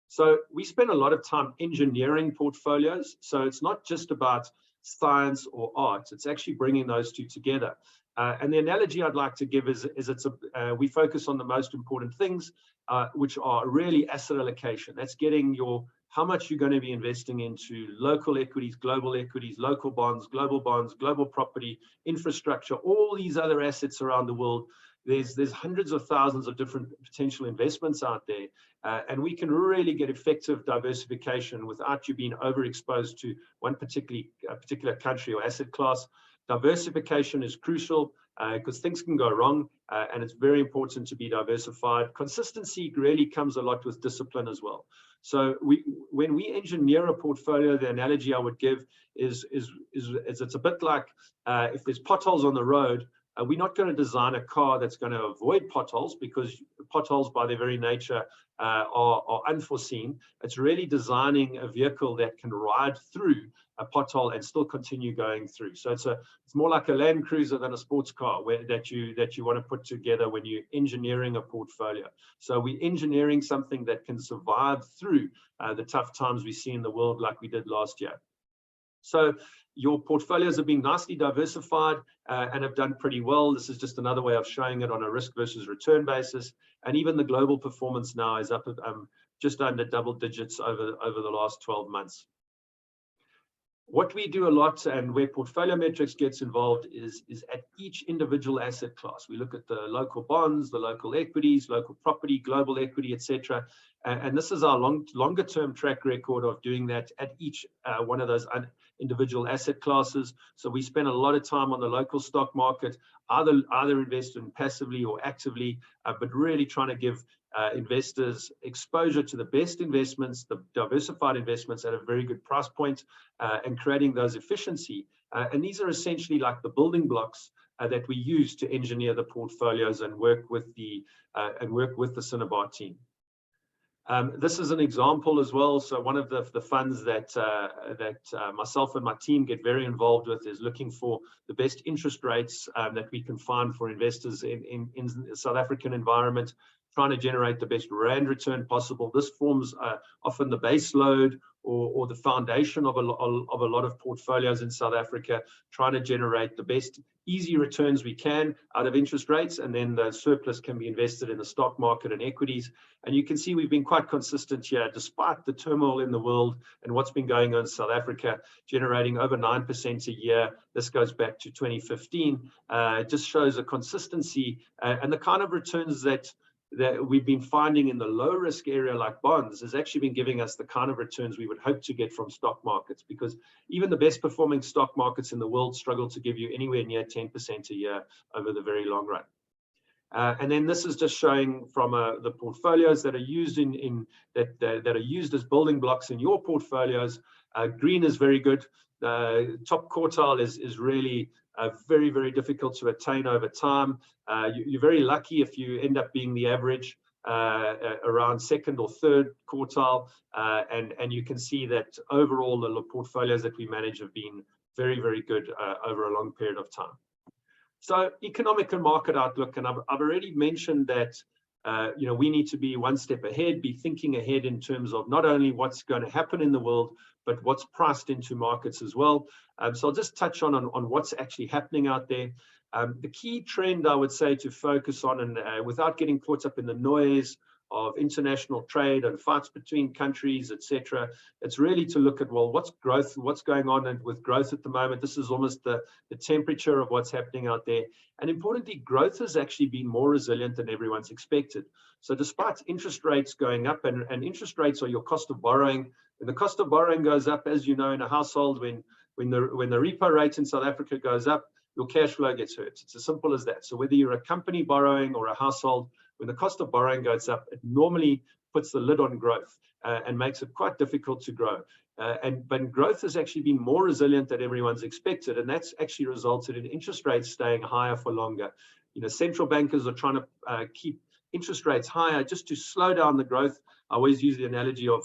So we spend a lot of time engineering portfolios. So it's not just about science or art, it's actually bringing those two together. And the analogy I'd like to give is we focus on the most important things, which are really asset allocation. That's getting how much you're going to be investing into local equities, local bonds, global property, infrastructure, all these other assets around the world. There's hundreds of thousands of different potential investments out there, and we can really get effective diversification without you being overexposed to one particular country or asset class. Diversification is crucial because things can go wrong, and it's very important to be diversified. Consistency really comes a lot with discipline as well. So when we engineer a portfolio, the analogy I would give is it's a bit like if there's potholes on the road, we're not going to design a car that's going to avoid potholes, because potholes by their very nature are unforeseen. It's really designing a vehicle that can ride through a pothole and still continue going through. So it's more like a Land Cruiser than a sports car that you want to put together when you're engineering a portfolio. So we're engineering something that can survive through the tough times we see in the world, like we did last year. So your portfolios have been nicely diversified and have done pretty well. This is just another way of showing it on a risk versus return basis. And even the global performance now is up at just under double digits over the last 12 months. What we do a lot, and where PortfolioMetrix gets involved, is at each individual asset class. We look at the local bonds, the local equities, local property, global equity, etc. And this is our longer term track record of doing that at each one of those individual asset classes. So we spend a lot of time on the local stock market, either investing passively or actively, but really trying to give investors exposure to the best investments, the diversified investments at a very good price point, and creating those efficiency. And these are essentially like the building blocks that we use to engineer the portfolios and work with the Cinnabar team. This is an example as well. So one of the funds that myself and my team get very involved with is looking for the best interest rates that we can find for investors in the South African environment, trying to generate the best rand return possible. This forms often the base load or the foundation of a lot of portfolios in South Africa, trying to generate the best easy returns we can out of interest rates, and then the surplus can be invested in the stock market and equities. And you can see we've been quite consistent here, despite the turmoil in the world and what's been going on in South Africa, generating over 9% a year. This goes back to 2015. It just shows a consistency and the kind of returns that we've been finding in the low risk area like bonds has actually been giving us the kind of returns we would hope to get from stock markets, because even the best performing stock markets in the world struggle to give you anywhere near 10% a year over the very long run. And then this is just showing from the portfolios that are used that are used as building blocks in your portfolios. Green is very good. The top quartile is really very, very difficult to attain over time. You're very lucky if you end up being the average around second or third quartile. And you can see that overall the portfolios that we manage have been very, very good over a long period of time. So economic and market outlook, and I've already mentioned that we need to be one step ahead, be thinking ahead in terms of not only what's going to happen in the world, but what's priced into markets as well. So I'll just touch on what's actually happening out there. The key trend I would say to focus on, and without getting caught up in the noise of international trade and fights between countries, etc., it's really to look at, well, what's going on with growth at the moment. This is almost the temperature of what's happening out there. And importantly, growth has actually been more resilient than everyone's expected. So despite interest rates going up, and interest rates are your cost of borrowing, when the cost of borrowing goes up, as you know, in a household, when the repo rate in South Africa goes up, your cash flow gets hurt. It's as simple as that. So whether you're a company borrowing or a household, when the cost of borrowing goes up, it normally puts the lid on growth and makes it quite difficult to grow. But growth has actually been more resilient than everyone's expected, and that's actually resulted in interest rates staying higher for longer. Central bankers are trying to keep interest rates higher just to slow down the growth. I always use the analogy of,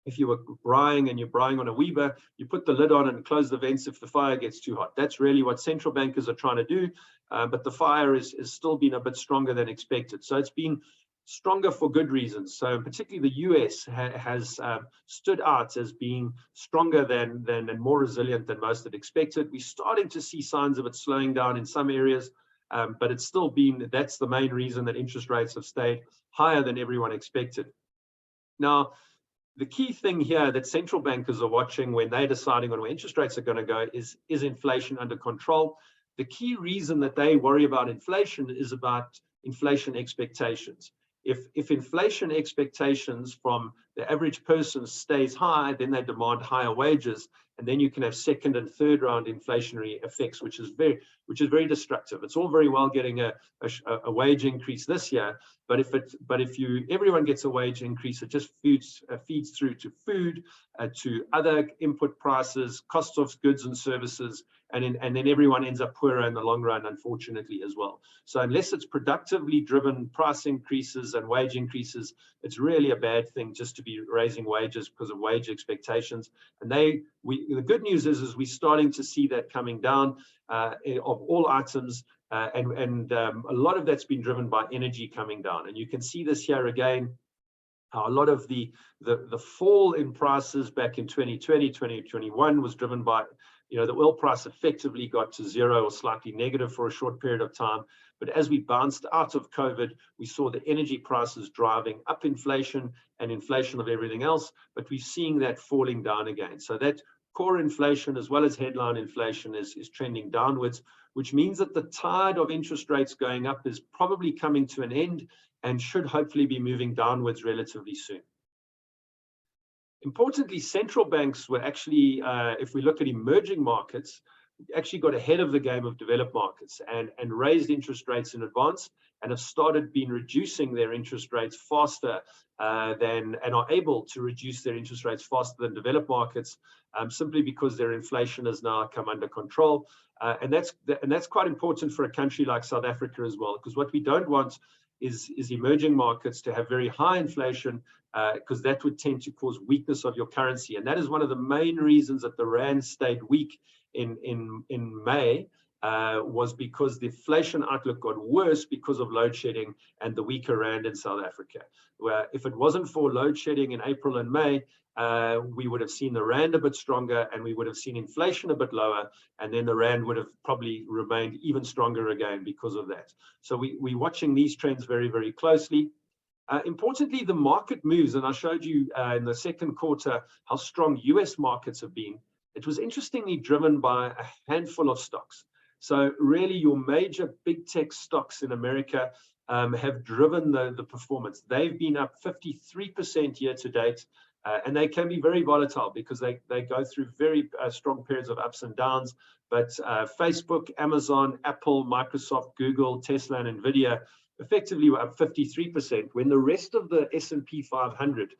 if you were braaiing and you're braaiing on a Weber, you put the lid on and close the vents if the fire gets too hot. That's really what central bankers are trying to do, but the fire is still been a bit stronger than expected. So it's been stronger for good reasons. So particularly the US has stood out as being stronger and more resilient than most had expected. We're starting to see signs of it slowing down in some areas, but it's still that's the main reason that interest rates have stayed higher than everyone expected. Now, the key thing here that central bankers are watching when they're deciding on where interest rates are going to go is inflation under control. The key reason that they worry about inflation is about inflation expectations. If inflation expectations from the average person stays high, then they demand higher wages, and then you can have second and third round inflationary effects, which is very destructive. It's all very well getting a wage increase this year, but if everyone gets a wage increase, it just feeds through to food, to other input prices, costs of goods and services, and then everyone ends up poorer in the long run, unfortunately, as well. So unless it's productively driven price increases and wage increases, it's really a bad thing just to be raising wages because of wage expectations. And the good news is we're starting to see that coming down of all items, and a lot of that's been driven by energy coming down. And you can see this here again. A lot of the fall in prices back in 2020, 2021 was driven by, the oil price effectively got to zero or slightly negative for a short period of time. But as we bounced out of COVID, we saw the energy prices driving up inflation and inflation of everything else, but we're seeing that falling down again. So that core inflation as well as headline inflation is trending downwards, which means that the tide of interest rates going up is probably coming to an end and should hopefully be moving downwards relatively soon. Importantly, central banks were actually, if we look at emerging markets, actually got ahead of the game of developed markets and raised interest rates in advance and have started been reducing their interest rates faster and are able to reduce their interest rates faster than developed markets, simply because their inflation has now come under control. And that's quite important for a country like South Africa as well, because what we don't want is emerging markets to have very high inflation, because that would tend to cause weakness of your currency. And that is one of the main reasons that the rand stayed weak in May, was because the inflation outlook got worse because of load shedding and the weaker rand in South Africa. Where if it wasn't for load shedding in April and May, we would have seen the rand a bit stronger and we would have seen inflation a bit lower, and then the rand would have probably remained even stronger again because of that. So we're watching these trends very, very closely. Importantly, the market moves, and I showed you in the second quarter how strong US markets have been. It was interestingly driven by a handful of stocks. So really your major big tech stocks in America have driven the performance. They've been up 53% year to date. And they can be very volatile because they go through very strong periods of ups and downs. But Facebook, Amazon, Apple, Microsoft, Google, Tesla, and Nvidia effectively were up 53%, when the rest of the S&P 500,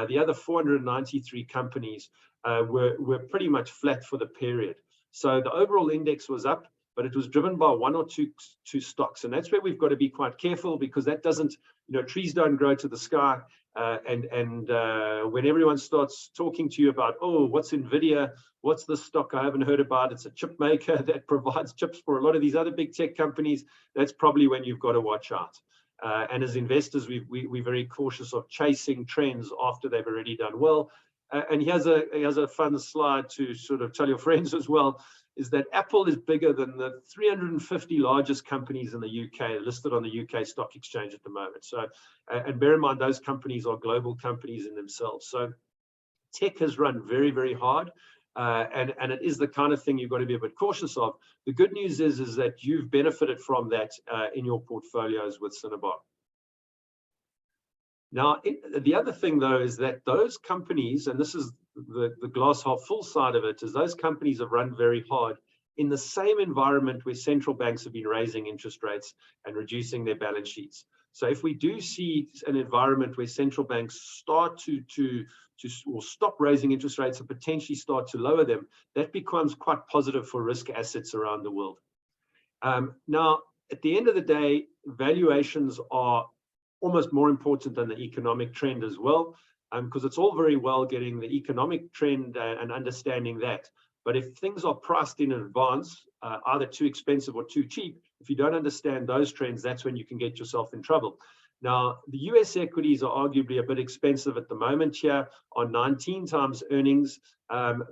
the other 493 companies, were pretty much flat for the period. So the overall index was up, but it was driven by one or two stocks. And that's where we've got to be quite careful, because that doesn't, trees don't grow to the sky. And when everyone starts talking to you about, oh, what's Nvidia? What's the stock I haven't heard about? It's a chip maker that provides chips for a lot of these other big tech companies. That's probably when you've got to watch out. And as investors, we're very cautious of chasing trends after they've already done well. And he has a fun slide to sort of tell your friends as well, is that Apple is bigger than the 350 largest companies in the UK listed on the UK Stock Exchange at the moment. So, and bear in mind, those companies are global companies in themselves. So tech has run very, very hard. And it is the kind of thing you've got to be a bit cautious of. The good news is that you've benefited from that in your portfolios with Cinnabar. Now, the other thing, though, is that those companies, and this is the glass half full side of it, is those companies have run very hard in the same environment where central banks have been raising interest rates and reducing their balance sheets. So if we do see an environment where central banks start to or stop raising interest rates and potentially start to lower them, that becomes quite positive for risk assets around the world. Now, at the end of the day, valuations are almost more important than the economic trend as well, because it's all very well getting the economic trend and understanding that. But if things are priced in advance, either too expensive or too cheap, if you don't understand those trends, that's when you can get yourself in trouble. Now, the US equities are arguably a bit expensive at the moment here on 19 times earnings. And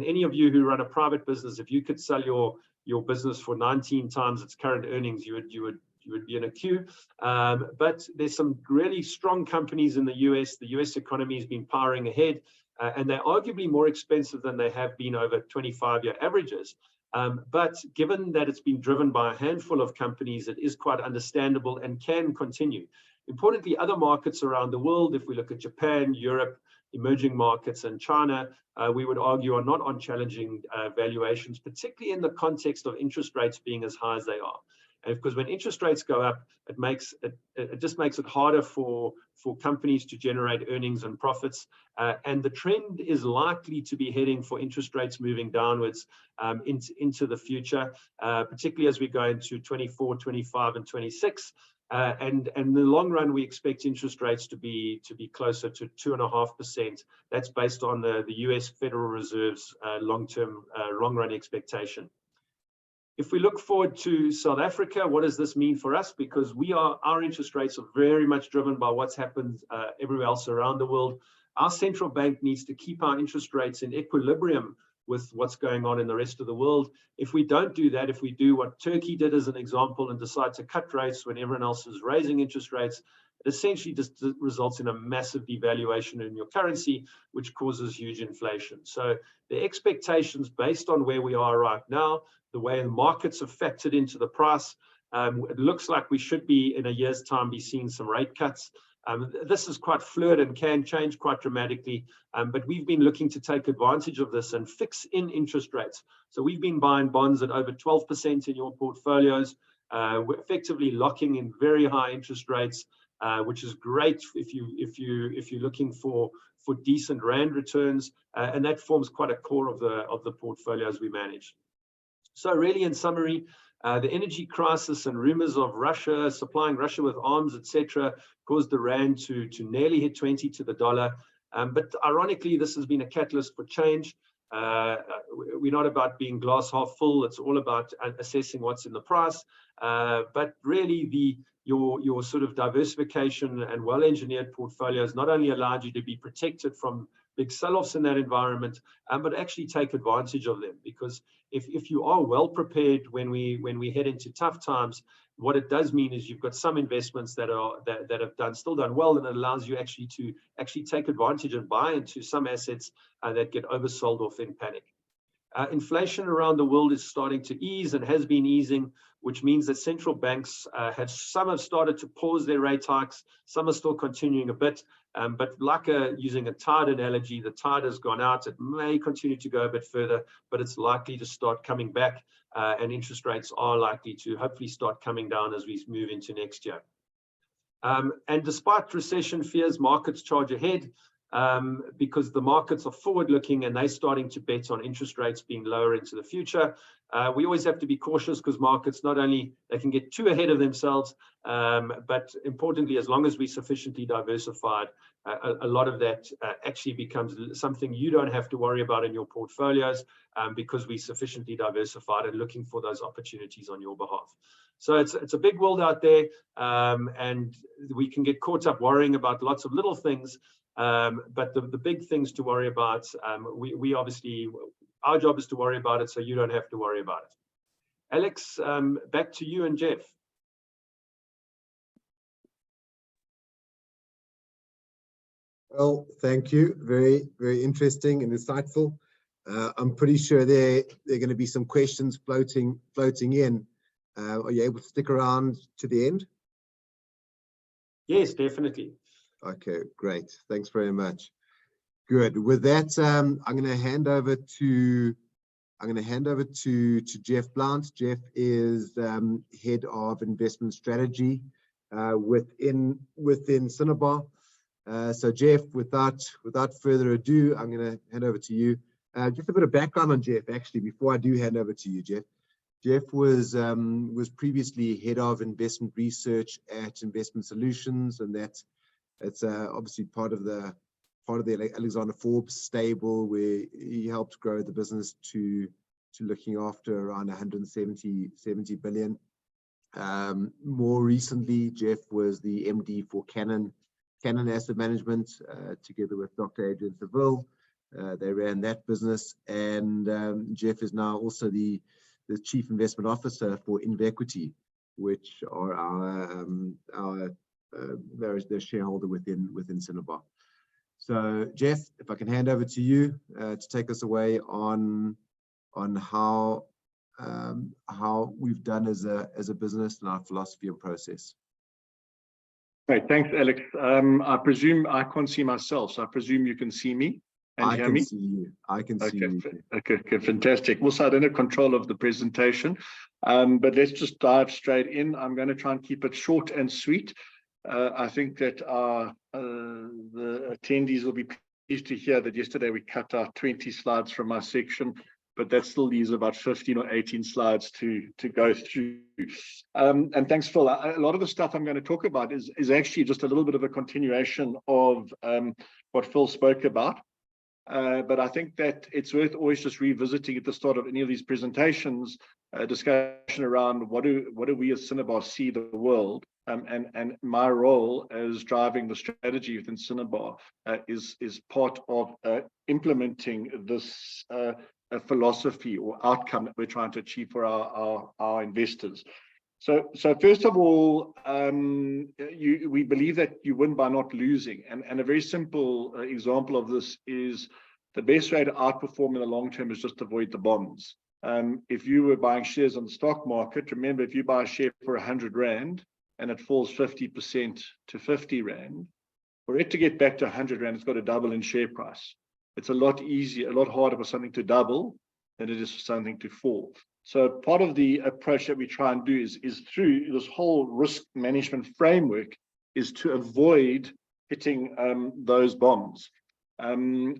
any of you who run a private business, if you could sell your business for 19 times its current earnings, you would be in a queue. But there's some really strong companies in the US. The US economy has been powering ahead, and they're arguably more expensive than they have been over 25-year averages. But given that it's been driven by a handful of companies, it is quite understandable and can continue. Importantly, other markets around the world, if we look at Japan, Europe, emerging markets, and China, we would argue are not on challenging valuations, particularly in the context of interest rates being as high as they are. And because when interest rates go up, it just makes it harder for companies to generate earnings and profits. And the trend is likely to be heading for interest rates moving downwards into the future, particularly as we go into 24, 25, and 26. And in the long run, we expect interest rates to be closer to 2.5%. That's based on the US Federal Reserve's long-run expectation. If we look forward to South Africa, what does this mean for us? Because our interest rates are very much driven by what's happened everywhere else around the world. Our central bank needs to keep our interest rates in equilibrium with what's going on in the rest of the world. If we don't do that, if we do what Turkey did as an example and decide to cut rates when everyone else is raising interest rates, it essentially just results in a massive devaluation in your currency, which causes huge inflation. So the expectations based on where we are right now, the way the markets have factored into the price, it looks like we should be in a year's time be seeing some rate cuts. This is quite fluid and can change quite dramatically, but we've been looking to take advantage of this and fix in interest rates. So we've been buying bonds at over 12% in your portfolios. We're effectively locking in very high interest rates, which is great if you're looking for decent rand returns, and that forms quite a core of the portfolios we manage. So really, in summary, the energy crisis and rumors of Russia supplying Russia with arms, etc., caused the rand to nearly hit 20 to the dollar. But ironically, this has been a catalyst for change. We're not about being glass half full. It's all about assessing what's in the price. But really, your sort of diversification and well-engineered portfolios not only allowed you to be protected from big sell-offs in that environment, but actually take advantage of them. Because if you are well prepared when we head into tough times, what it does mean is you've got some investments that have still done well, and it allows you actually to take advantage and buy into some assets that get oversold off in panic. Inflation around the world is starting to ease and has been easing, which means that central banks some have started to pause their rate hikes. Some are still continuing a bit, but like using a tide analogy, the tide has gone out. It may continue to go a bit further, but it's likely to start coming back, and interest rates are likely to hopefully start coming down as we move into next year. And despite recession fears, markets charge ahead. Because the markets are forward-looking and they're starting to bet on interest rates being lower into the future. We always have to be cautious because markets, not only they can get too ahead of themselves, but importantly, as long as we're sufficiently diversified, a lot of that actually becomes something you don't have to worry about in your portfolios, because we're sufficiently diversified and looking for those opportunities on your behalf. So it's a big world out there, and we can get caught up worrying about lots of little things. But the big things to worry about, we obviously, our job is to worry about it so you don't have to worry about it. Alex, back to you and Geoff. Well, thank you. Very, very interesting and insightful. I'm pretty sure there are going to be some questions floating in. Are you able to stick around to the end? Yes, definitely. Okay, great. Thanks very much. Good. With that, I'm going to hand over to Geoff Blount. Geoff is head of investment strategy within Cinnabar. So Geoff, without further ado, I'm going to hand over to you. Just a bit of background on Geoff, actually, before I do hand over to you, Geoff. Geoff was previously head of investment research at Investment Solutions, and it's obviously part of the Alexander Forbes stable, where he helped grow the business to looking after around 170 billion. More recently, Geoff was the MD for Cannon Asset Management, together with Dr. Adrian Seville. They ran that business, and Geoff is now also the Chief Investment Officer for Invequity, which are their shareholder within Cinnabar. So Geoff, if I can hand over to you to take us away on how we've done as a business and our philosophy and process. Great, thanks, Alex. I presume I can't see myself, so I presume you can see me and hear me. I can see you. Okay, fantastic. Also, I don't have control of the presentation. But let's just dive straight in. I'm going to try and keep it short and sweet. I think that the attendees will be pleased to hear that yesterday we cut out 20 slides from my section, but that still leaves about 15 or 18 slides to go through. And thanks, Phil. A lot of the stuff I'm going to talk about is actually just a little bit of a continuation of what Phil spoke about. But I think that it's worth always just revisiting at the start of any of these presentations, a discussion around what do we as Cinnabar see the world, and my role as driving the strategy within Cinnabar is part of implementing this philosophy or outcome that we're trying to achieve for our investors. So first of all, we believe that you win by not losing. And a very simple example of this is the best way to outperform in the long term is just avoid the bonds. If you were buying shares on the stock market, remember, if you buy a share for 100 Rand and it falls 50% to 50 Rand, for it to get back to 100 Rand, it's got to double in share price. It's a lot easier, a lot harder for something to double than it is for something to fall. So part of the approach that we try and do is through this whole risk management framework is to avoid hitting those bombs. And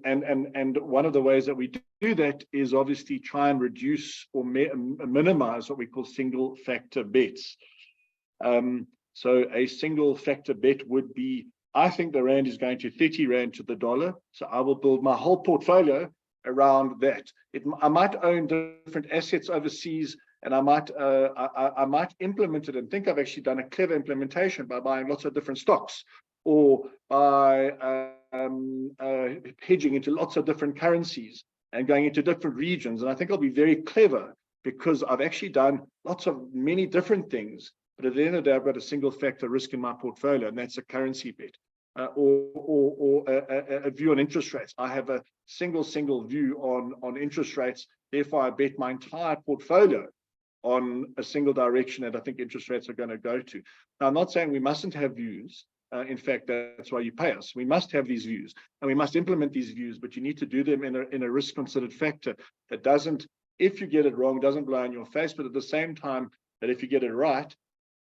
one of the ways that we do that is obviously try and reduce or minimize what we call single factor bets. So a single factor bet would be, I think the Rand is going to 30 Rand to the dollar, so I will build my whole portfolio around that. I might own different assets overseas, and I might implement it and think I've actually done a clever implementation by buying lots of different stocks, or by hedging into lots of different currencies and going into different regions. And I think I'll be very clever because I've actually done many different things. But at the end of the day, I've got a single factor risk in my portfolio, and that's a currency bet. Or a view on interest rates. I have a single view on interest rates. Therefore, I bet my entire portfolio on a single direction that I think interest rates are going to go to. Now, I'm not saying we mustn't have views. In fact, that's why you pay us. We must have these views, and we must implement these views. But you need to do them in a risk-considered factor that doesn't, if you get it wrong, doesn't blow in your face. But at the same time, that if you get it right,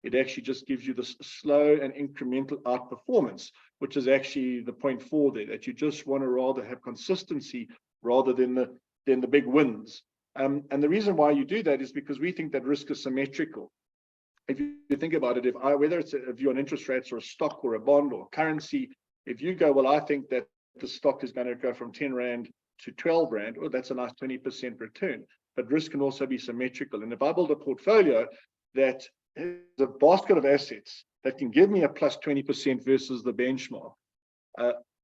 it actually just gives you this slow and incremental outperformance, which is actually the point 4 there, that you just want to rather have consistency rather than the big wins. And the reason why you do that is because we think that risk is symmetrical. If you think about it, whether it's a view on interest rates or a stock or a bond or currency, if you go, well, I think that the stock is going to go from 10 Rand to 12 Rand, well, that's a nice 20% return. But risk can also be symmetrical. And if I build a portfolio that is a basket of assets that can give me a plus 20% versus the benchmark,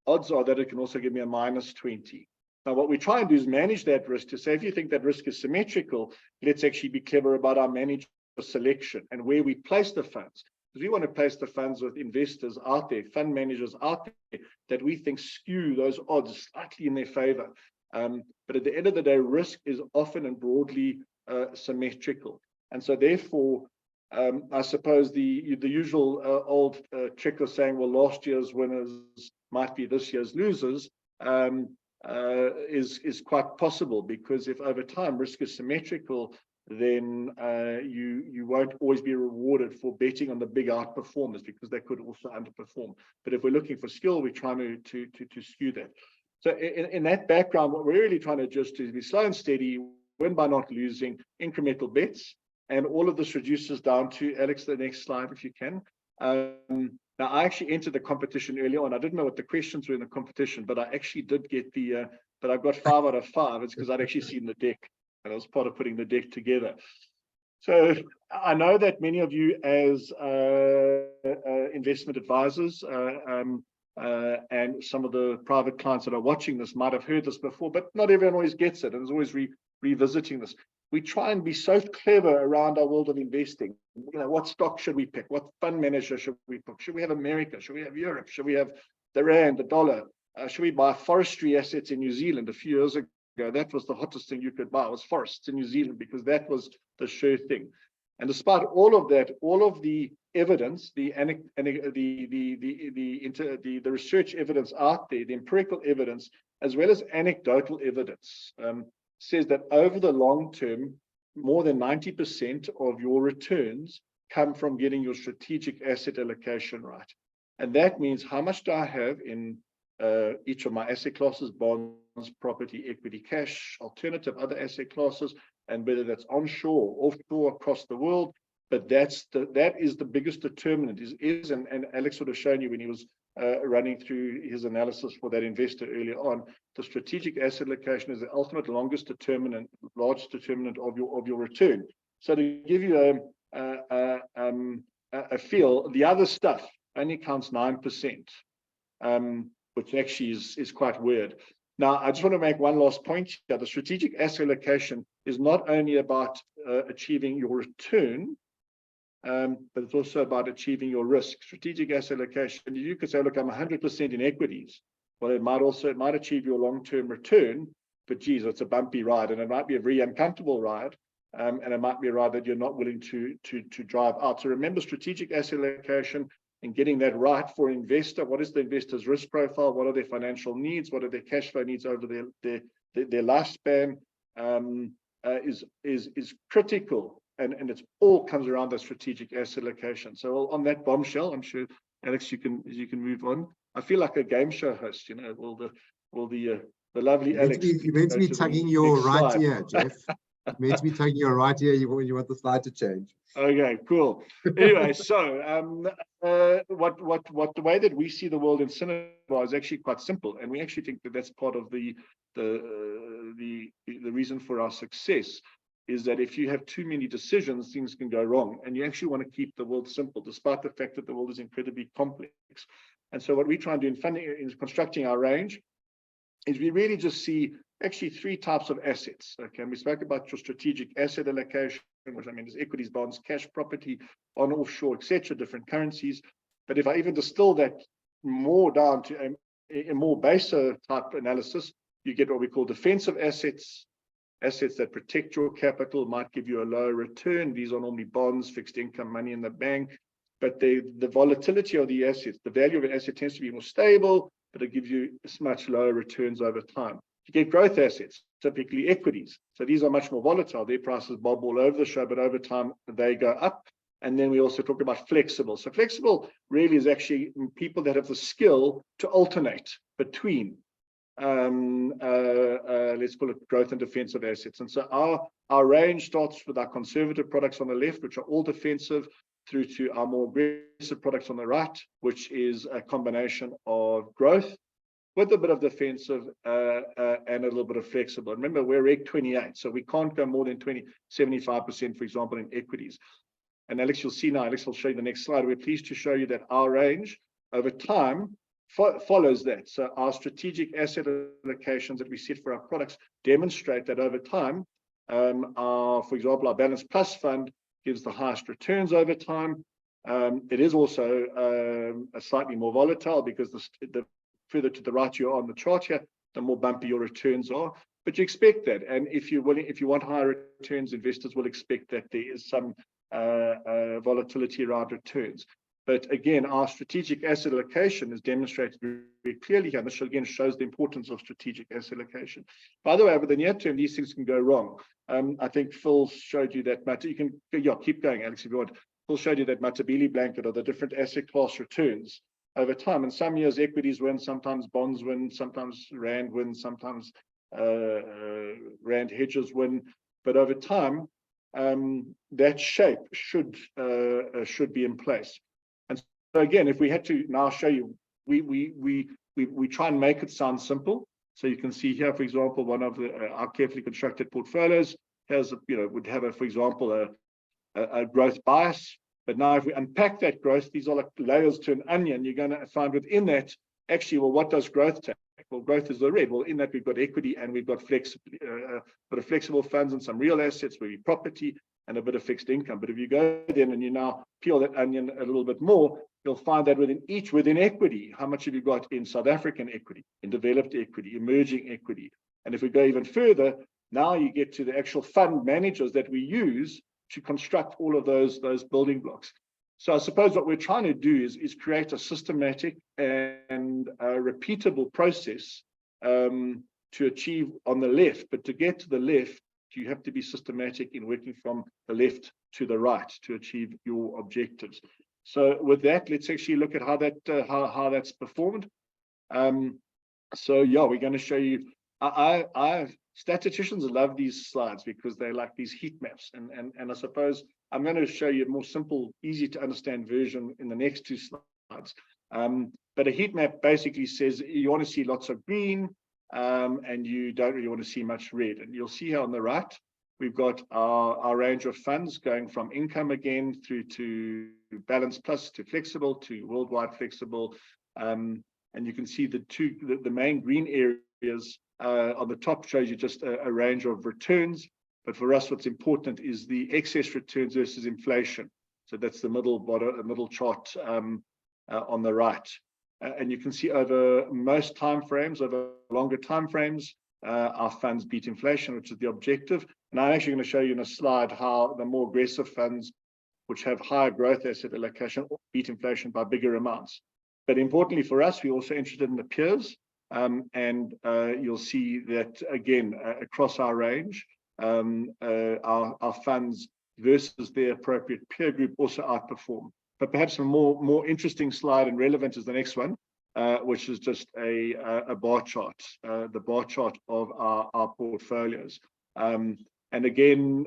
odds are that it can also give me a minus 20. Now, what we try and do is manage that risk to say, if you think that risk is symmetrical, let's actually be clever about our management selection and where we place the funds. Because we want to place the funds with investors out there, fund managers out there, that we think skew those odds slightly in their favor. But at the end of the day, risk is often and broadly symmetrical. And so therefore, I suppose the usual old trick of saying, well, last year's winners might be this year's losers, is quite possible, because if over time risk is symmetrical, then you won't always be rewarded for betting on the big outperformers, because they could also underperform. But if we're looking for skill, we're trying to skew that. So in that background, what we're really trying to just do is be slow and steady, win by not losing, incremental bets. And all of this reduces down to, Alex, the next slide, if you can. Now, I actually entered the competition early on. I didn't know what the questions were in the competition, but I actually did get but I got 5 out of 5. It's because I'd actually seen the deck, and I was part of putting the deck together. So I know that many of you as investment advisors and some of the private clients that are watching this might have heard this before, but not everyone always gets it, and is always revisiting this. We try and be so clever around our world of investing. You know, what stock should we pick? What fund manager should we pick? Should we have America? Should we have Europe? Should we have the Rand, the dollar? Should we buy forestry assets in New Zealand? A few years ago, that was the hottest thing you could buy, was forests in New Zealand, because that was the sure thing. And despite all of that, all of the evidence, the research evidence out there, the empirical evidence, as well as anecdotal evidence, says that over the long term, more than 90% of your returns come from getting your strategic asset allocation right. And that means, how much do I have in each of my asset classes: bonds, property, equity, cash, alternative, other asset classes, and whether that's onshore or offshore across the world. But that is the biggest determinant. And Alex would have shown you when he was running through his analysis for that investor earlier on, the strategic asset allocation is the ultimate largest determinant of your return. So to give you a feel, the other stuff only counts 9%, which actually is quite weird. Now, I just want to make one last point here. The strategic asset allocation is not only about achieving your return, but it's also about achieving your risk. Strategic asset allocation, you could say, look, I'm 100% in equities. Well, it might achieve your long-term return, but geez, it's a bumpy ride, and it might be a very uncomfortable ride, and it might be a ride that you're not willing to drive out. So remember, strategic asset allocation and getting that right for an investor. What is the investor's risk profile? What are their financial needs? What are their cash flow needs over their lifespan? Is critical. And it's all comes around the strategic asset allocation. So on that bombshell, I'm sure, Alex, you can move on. I feel like a game show host, you know, the lovely Alex. You're meant to be tugging your right ear, Geoff. You're meant to be tugging your right ear. You want the slide to change. Okay, cool. Anyway, so what the way that we see the world in Cinnabar is actually quite simple, and we actually think that that's part of the reason for our success. Is that if you have too many decisions, things can go wrong. And you actually want to keep the world simple, despite the fact that the world is incredibly complex. And so what we try and do in constructing our range is we really just see actually three types of assets. Okay, and we spoke about your strategic asset allocation, which I mean is equities, bonds, cash, property, on, offshore, etc., different currencies. But if I even distill that more down to a more baser type analysis, you get what we call defensive assets. Assets that protect your capital, might give you a lower return. These are normally bonds, fixed income, money in the bank. But the volatility of the assets, the value of an asset tends to be more stable, but it gives you much lower returns over time. You get growth assets, typically equities. So these are much more volatile. Their prices bob all over the show, but over time they go up. And then we also talk about flexible. So flexible really is actually people that have the skill to alternate between let's call it growth and defensive assets. And so our range starts with our conservative products on the left, which are all defensive, through to our more aggressive products on the right, which is a combination of growth with a bit of defensive and a little bit of flexible. Remember, we're Reg 28, so we can't go more than 75%, for example, in equities. And Alex, you'll see now, Alex will show you the next slide. We're pleased to show you that our range over time follows that. So our strategic asset allocations that we set for our products demonstrate that over time, for example, our Balance Plus fund gives the highest returns over time. It is also slightly more volatile because the further to the right you are on the chart here, the more bumpy your returns are. But you expect that, and if you want higher returns, investors will expect that there is some volatility around returns. But again, our strategic asset allocation is demonstrated very clearly here. And this again shows the importance of strategic asset allocation. By the way, over the near term, these things can go wrong. I think Phil showed you that. You can keep going, Alex, if you want. Phil showed you that Matabele blanket of the different asset class returns over time. And some years equities win, sometimes bonds win, sometimes Rand wins, sometimes Rand hedges win. But over time, that shape should be in place. So again, if we had to now show you, we try and make it sound simple. So you can see here, for example, one of our carefully constructed portfolios has, would have, for example, a growth bias. But now if we unpack that growth, these are like layers to an onion. You're going to find within that, actually, well, what does growth take? Well, growth is the red. Well, in that we've got equity and we've got flexible funds and some real assets, maybe property and a bit of fixed income. But if you go then and you now peel that onion a little bit more, you'll find that within equity, how much have you got in South African equity, in developed equity, emerging equity? And if we go even further, now you get to the actual fund managers that we use to construct all of those building blocks. So I suppose what we're trying to do is create a systematic and repeatable process to achieve on the left, but to get to the left, You have to be systematic in working from the left to the right to achieve your objectives. So with that, let's actually look at how that how that's performed. So yeah, we're going to show you. Statisticians love these slides because they like these heat maps, and I suppose I'm going to show you a more simple, easy to understand version in the next two slides. But a heat map basically says you want to see lots of green, and you don't really want to see much red. And you'll see here on the right, we've got our range of funds going from income again through to balance plus to flexible to worldwide flexible. And you can see the main green areas on the top shows you just a range of returns. But for us, what's important is the excess returns versus inflation. So that's the middle chart on the right. And you can see over most timeframes, over longer timeframes, our funds beat inflation, which is the objective. And I'm actually going to show you in a slide how the more aggressive funds, which have higher growth asset allocation, beat inflation by bigger amounts. But importantly for us, we're also interested in the peers. And you'll see that, again, across our range, our funds versus their appropriate peer group also outperform. But perhaps a more interesting slide and relevant is the next one, which is just a bar chart, the bar chart of our portfolios. And again,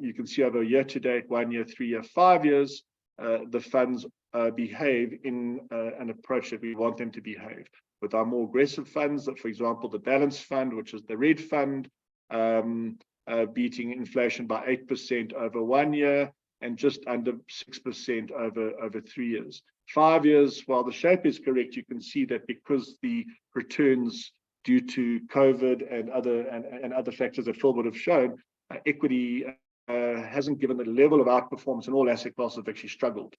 you can see over year to date, 1 year, 3 year, 5 years, the funds behave in an approach that we want them to behave. With our more aggressive funds, for example, the balanced fund, which is the red fund, beating inflation by 8% over 1 year, and just under 6% over 3 years. 5 years, while the shape is correct, you can see that because the returns due to COVID and other factors that Phil would have shown, equity hasn't given the level of outperformance, and all asset classes have actually struggled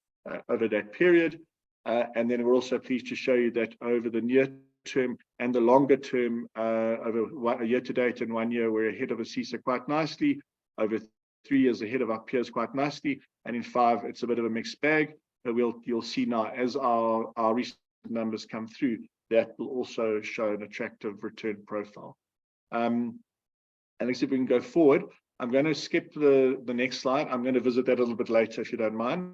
over that period. And then we're also pleased to show you that over the near term and the longer term, over a year to date and 1 year, we're ahead of a CISA quite nicely. Over 3 years ahead of our peers quite nicely, and in 5 it's a bit of a mixed bag. But you'll see now as our recent numbers come through, that will also show an attractive return profile. And let's see if we can go forward. I'm going to skip the next slide. I'm going to visit that a little bit later if you don't mind.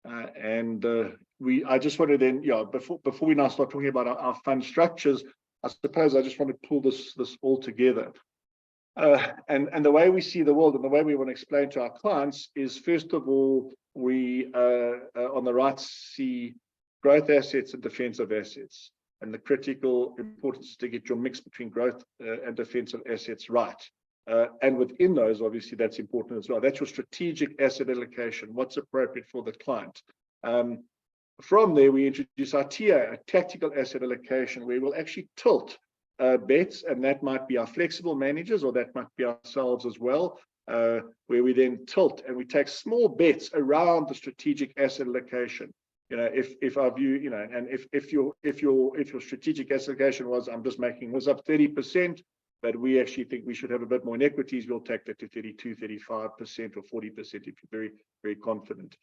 I just want to then, before we now start talking about our fund structures, I suppose I just want to pull this all together. And the way we see the world and the way we want to explain to our clients is, first of all, we on the right see growth assets and defensive assets, and the critical importance is to get your mix between growth and defensive assets right. And within those, obviously, that's important as well. That's your strategic asset allocation, what's appropriate for the client. From there, we introduce our TA, a tactical asset allocation, where we'll actually tilt bets, and that might be our flexible managers, or that might be ourselves as well, where we then tilt and we take small bets around the strategic asset allocation. If our view, and if your strategic asset allocation was, I'm just making this up, 30%, but we actually think we should have a bit more in equities, we'll take that to 32, 35% or 40% if you're very, very confident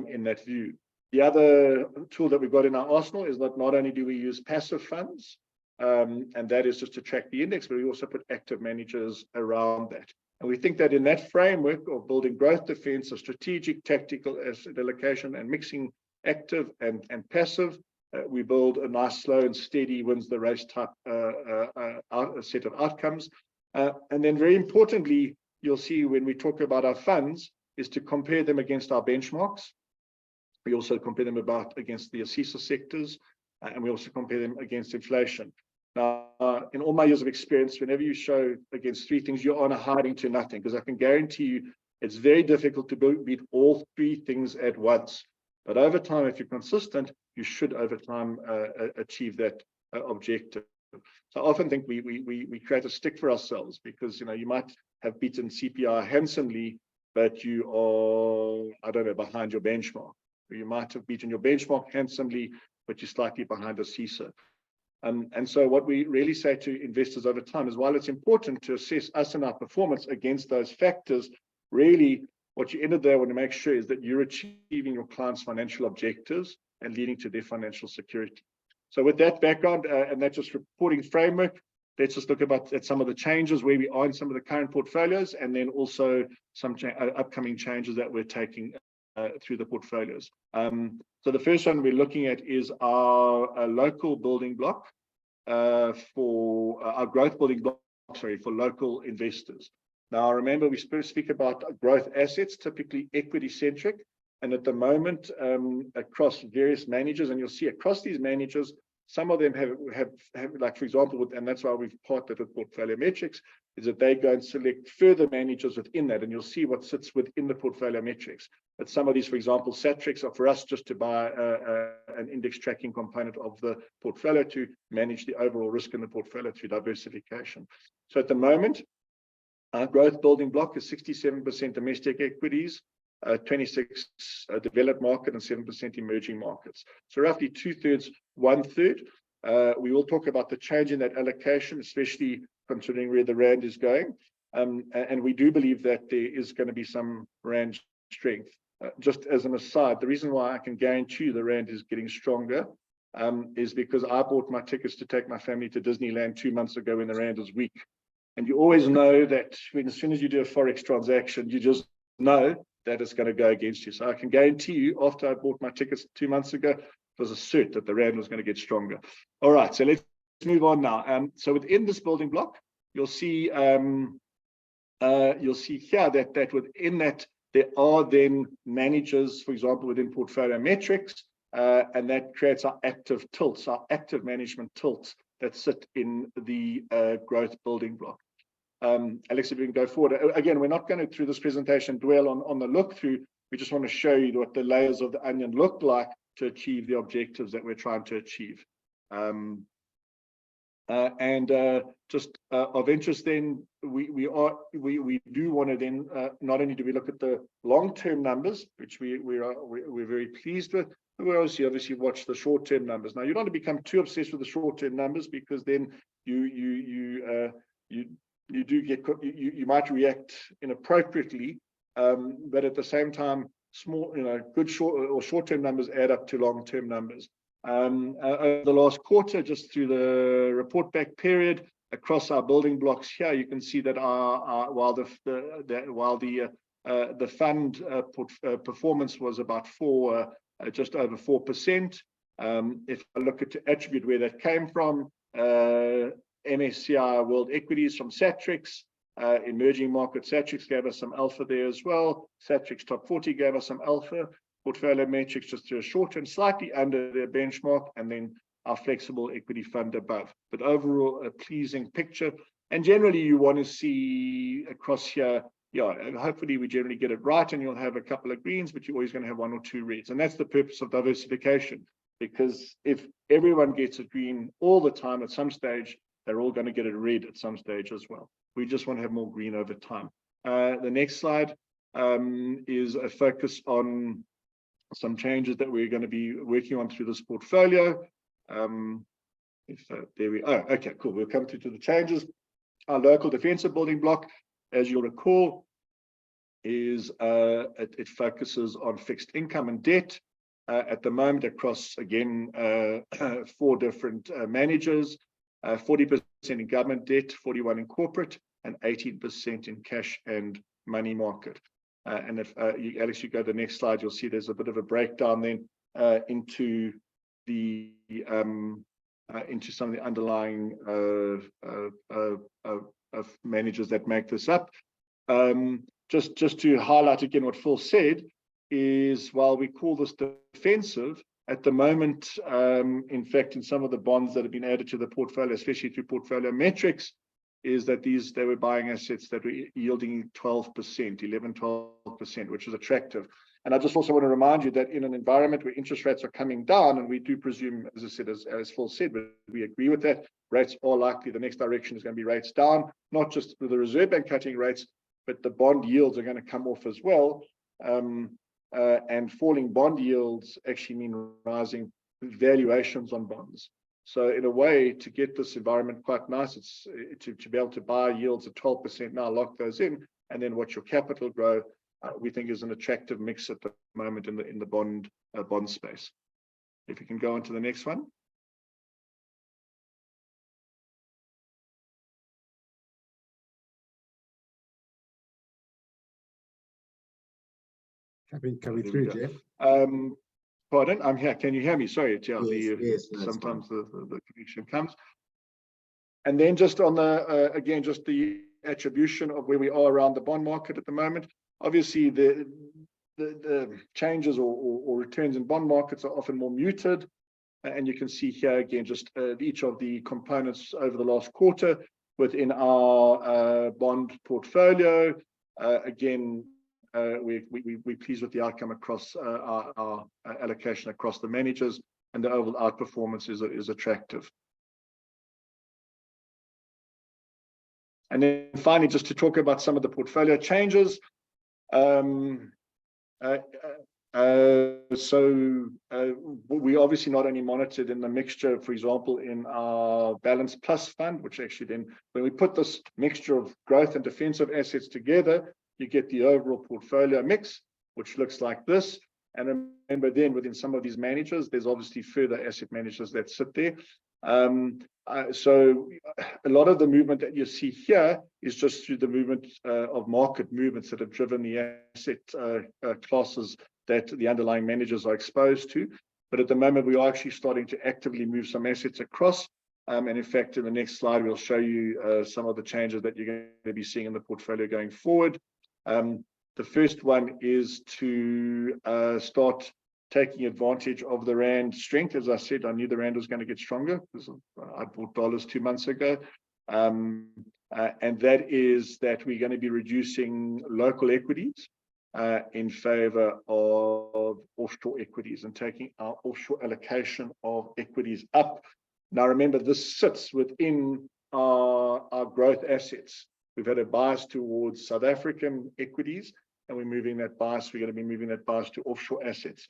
in that view. The other tool that we've got in our arsenal is that not only do we use passive funds, and that is just to track the index, but we also put active managers around that. And we think that in that framework of building growth defense, a strategic tactical asset allocation, and mixing active and passive, we build a nice slow and steady wins the race type set of outcomes. And then very importantly, you'll see when we talk about our funds is to compare them against our benchmarks. We also compare them against the CISA sectors, and we also compare them against inflation. Now, in all my years of experience, whenever you show against 3 things, you're on a hiding to nothing, because I can guarantee you it's very difficult to beat all 3 things at once. But over time, if you're consistent, you should over time achieve that objective. So I often think we create a stick for ourselves, because you might have beaten CPI handsomely, but you are, I don't know, behind your benchmark. Or you might have beaten your benchmark handsomely, but you're slightly behind the CISA. And so what we really say to investors over time is, while it's important to assess us and our performance against those factors, really what you end of the day want to make sure is that you're achieving your clients' financial objectives and leading to their financial security. So with that background and that just reporting framework, let's just look at some of the changes where we are in some of the current portfolios, and then also some upcoming changes that we're taking through the portfolios. So the first one we're looking at is our local building block for our growth building block, sorry, for local investors. Now, remember, we speak about growth assets, typically equity-centric, and at the moment, across various managers, and you'll see across these managers, some of them have like, for example, and that's why we've partnered with PortfolioMetrix, is that they go and select further managers within that, and you'll see what sits within the PortfolioMetrix. But some of these, for example, Satrix, are for us just to buy an index tracking component of the portfolio to manage the overall risk in the portfolio through diversification. So at the moment, our growth building block is 67% domestic equities, 26 developed market, and 7% emerging markets. So roughly 2/3, 1/3. We will talk about the change in that allocation, especially considering where the rand is going. And we do believe that there is going to be some rand strength. Just as an aside, the reason why I can guarantee you the rand is getting stronger is because I bought my tickets to take my family to Disneyland 2 months ago when the rand was weak. And you always know that as soon as you do a Forex transaction, you just know that it's going to go against you. So I can guarantee you, after I bought my tickets 2 months ago, it was a cert that the rand was going to get stronger. All right, so let's move on now. So within this building block, you'll see here that within that there are then managers, for example, within PortfolioMetrix, and that creates our active tilts, our active management tilts that sit in the growth building block. Alex, if we can go forward. Again, we're not going to, through this presentation, dwell on the look through. We just want to show you what the layers of the onion look like to achieve the objectives that we're trying to achieve. Just of interest, then we do want to then not only do we look at the long-term numbers, which we're very pleased with, but we obviously watch the short-term numbers. Now, you don't want to become too obsessed with the short-term numbers, because then you might react inappropriately, but at the same time, good short-term numbers add up to long-term numbers. Over the last quarter, just through the report back period, across our building blocks here, you can see that while the fund performance was about just over 4%. If I look at to attribute where that came from, MSCI World Equities from Satrix, emerging market Satrix gave us some alpha there as well. Satrix Top 40 gave us some alpha. PortfolioMetrix just to a short and slightly under their benchmark, and then our flexible equity fund above. But overall, a pleasing picture. And generally, you want to see across here, and hopefully we generally get it right, and you'll have a couple of greens, but you're always going to have one or two reds. And that's the purpose of diversification, because if everyone gets a green all the time, at some stage, they're all going to get a red at some stage as well. We just want to have more green over time. The next slide is a focus on some changes that we're going to be working on through this portfolio. Okay, cool. We'll come to the changes. Our local defensive building block, as you'll recall, is it focuses on fixed income and debt at the moment across, again, 4 different managers, 40% in government debt, 41% in corporate, and 18% in cash and money market. And if Alex, you go to the next slide, you'll see there's a bit of a breakdown then into some of the underlying managers that make this up. Just to highlight again what Phil said is, while we call this defensive, at the moment, in fact, in some of the bonds that have been added to the portfolio, especially through PortfolioMetrix, is that they were buying assets that were yielding 12%, which is attractive. And I just also want to remind you that in an environment where interest rates are coming down, and we do presume, as I said, as Phil said, but we agree with that, rates are likely, the next direction is going to be rates down, not just with the Reserve Bank cutting rates, but the bond yields are going to come off as well. And falling bond yields actually mean rising valuations on bonds. So in a way, to get this environment quite nice, it's to be able to buy yields at 12% now, lock those in, and then watch your capital grow, we think is an attractive mix at the moment in the bond space. If you can go on to the next one. Coming through, Geoff. Pardon, I'm here. Can you hear me? Sorry, Yes, no, sometimes the connection comes. And then just on the again, just the attribution of where we are around the bond market at the moment. Obviously, the changes or returns in bond markets are often more muted, and you can see here again just each of the components over the last quarter within our bond portfolio. Again, we're pleased with the outcome across our allocation across the managers, and the overall outperformance is attractive. And then finally, just to talk about some of the portfolio changes. We obviously not only monitored in the mixture, for example, in our Balance Plus fund, which actually then, when we put this mixture of growth and defensive assets together, you get the overall portfolio mix, which looks like this. And remember then within some of these managers, there's obviously further asset managers that sit there. So a lot of the movement that you see here is just through the movement of market movements that have driven the asset classes that the underlying managers are exposed to. But at the moment, we are actually starting to actively move some assets across. And in fact, in the next slide, we'll show you some of the changes that you're going to be seeing in the portfolio going forward. The first one is to start taking advantage of the Rand strength. As I said, I knew the Rand was going to get stronger because I bought dollars 2 months ago. And that is that we're going to be reducing local equities in favor of offshore equities and taking our offshore allocation of equities up. Now, remember, this sits within our growth assets. We've had a bias towards South African equities, and we're moving that bias. We're going to be moving that bias to offshore assets.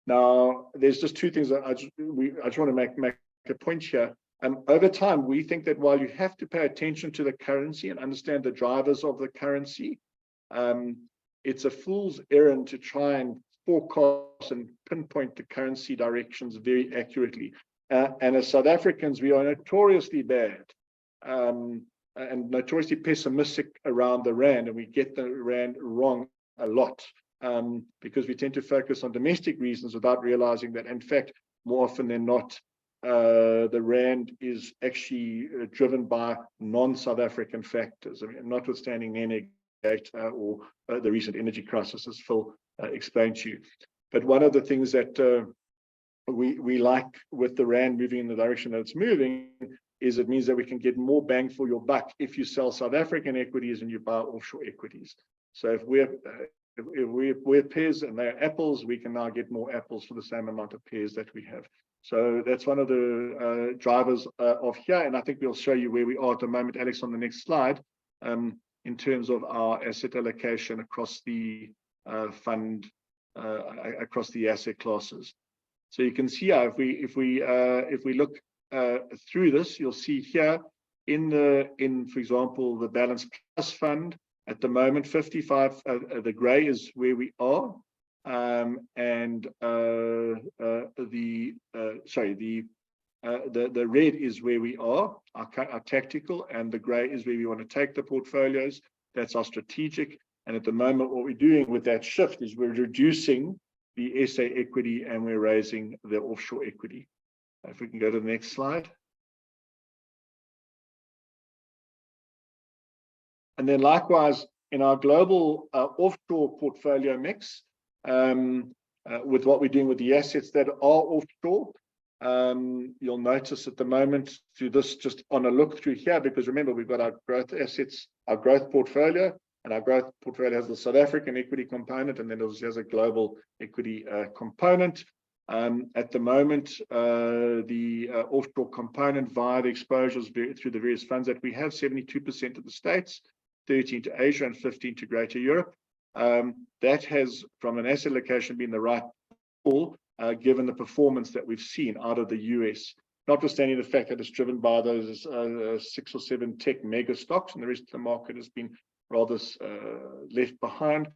Now, there's just two things that I just want to make a point here. Over time, we think that while you have to pay attention to the currency and understand the drivers of the currency, it's a fool's errand to try and forecast and pinpoint the currency directions very accurately. And as South Africans, we are notoriously bad and notoriously pessimistic around the Rand, and we get the Rand wrong a lot. Because we tend to focus on domestic reasons without realizing that, in fact, more often than not, the Rand is actually driven by non-South African factors. I mean, notwithstanding NEG or the recent energy crisis, as Phil explained to you. But one of the things that we like with the Rand moving in the direction that it's moving is it means that we can get more bang for your buck if you sell South African equities and you buy offshore equities. So if we're pears and they're apples, we can now get more apples for the same amount of pears that we have. So that's one of the drivers of here. And I think we'll show you where we are at the moment, Alex, on the next slide, in terms of our asset allocation across the fund, across the asset classes. So you can see how if we look through this, you'll see here in for example, the Balance Plus fund. At the moment, 55, the grey is where we are, and the red is where we are, our tactical, and the grey is where we want to take the portfolios. That's our strategic. And at the moment, what we're doing with that shift is we're reducing the SA equity and we're raising the offshore equity. If we can go to the next slide. And then likewise, in our global offshore portfolio mix, with what we're doing with the assets that are offshore, you'll notice at the moment through this, just on a look through here, because remember, we've got our growth assets, our growth portfolio, and our growth portfolio has the South African equity component, and then it has a global equity component. At the moment, the offshore component via the exposures through the various funds that we have, 72% to the States, 13 to Asia, and 15 to Greater Europe. That has, from an asset allocation, been the right call, given the performance that we've seen out of the US, notwithstanding the fact that it's driven by those 6 or 7 tech mega stocks, and the rest of the market has been rather left behind,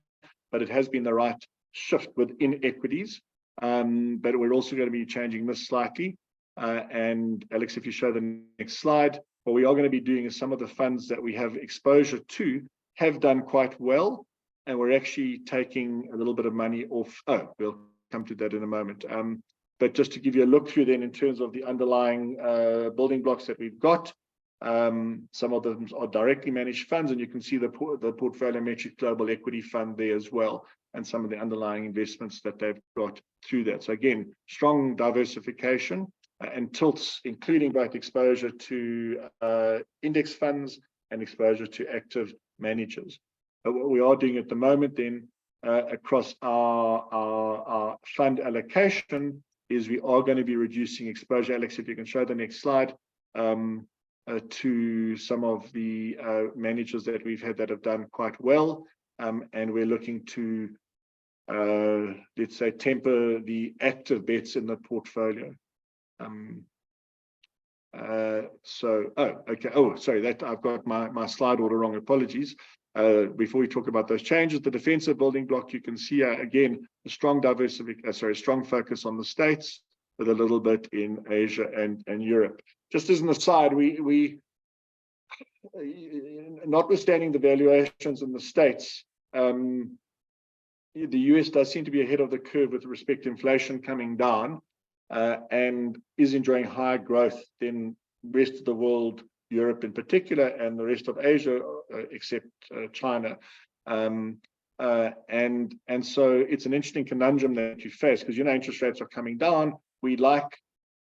but it has been the right shift within equities. But we're also going to be changing this slightly. And Alex, if you show the next slide, what we are going to be doing is some of the funds that we have exposure to have done quite well. and we're actually taking a little bit of money off. Oh, we'll come to that in a moment. But just to give you a look through then in terms of the underlying building blocks that we've got, some of them are directly managed funds, and you can see the PortfolioMetrix Global Equity Fund there as well, and some of the underlying investments that they've got through that. So again, strong diversification and tilts, including both exposure to index funds and exposure to active managers. But what we are doing at the moment then across our fund allocation is we are going to be reducing exposure. Alex, if you can show the next slide, to some of the managers that we've had that have done quite well, and we're looking to let's say temper the active bets in the portfolio. Sorry, that I've got my slide order wrong, apologies. Before we talk about those changes, the defensive building block, you can see again a strong strong focus on the States with a little bit in Asia and Europe. Just as an aside, we notwithstanding the valuations in the States, the US does seem to be ahead of the curve with respect to inflation coming down, and is enjoying higher growth than the rest of the world, Europe in particular, and the rest of Asia, except China. And so it's an interesting conundrum that you face, because interest rates are coming down. We like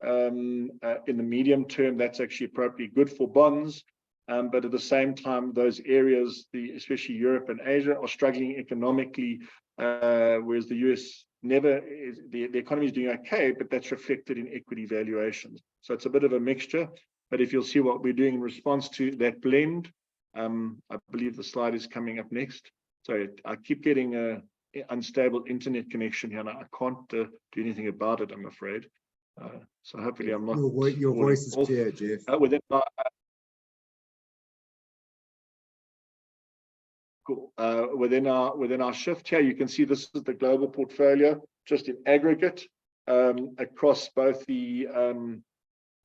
in the medium term, that's actually appropriately good for bonds. But at the same time, those areas, especially Europe and Asia, are struggling economically, whereas the US never is. The economy is doing okay, but that's reflected in equity valuations. So it's a bit of a mixture. But if you'll see what we're doing in response to that blend, I believe the slide is coming up next. So I keep getting an unstable internet connection here, and I can't do anything about it, I'm afraid. So hopefully I'm not. Your voice is clear, Geoff. Cool. Within our shift here, you can see this is the global portfolio, just in aggregate, across both the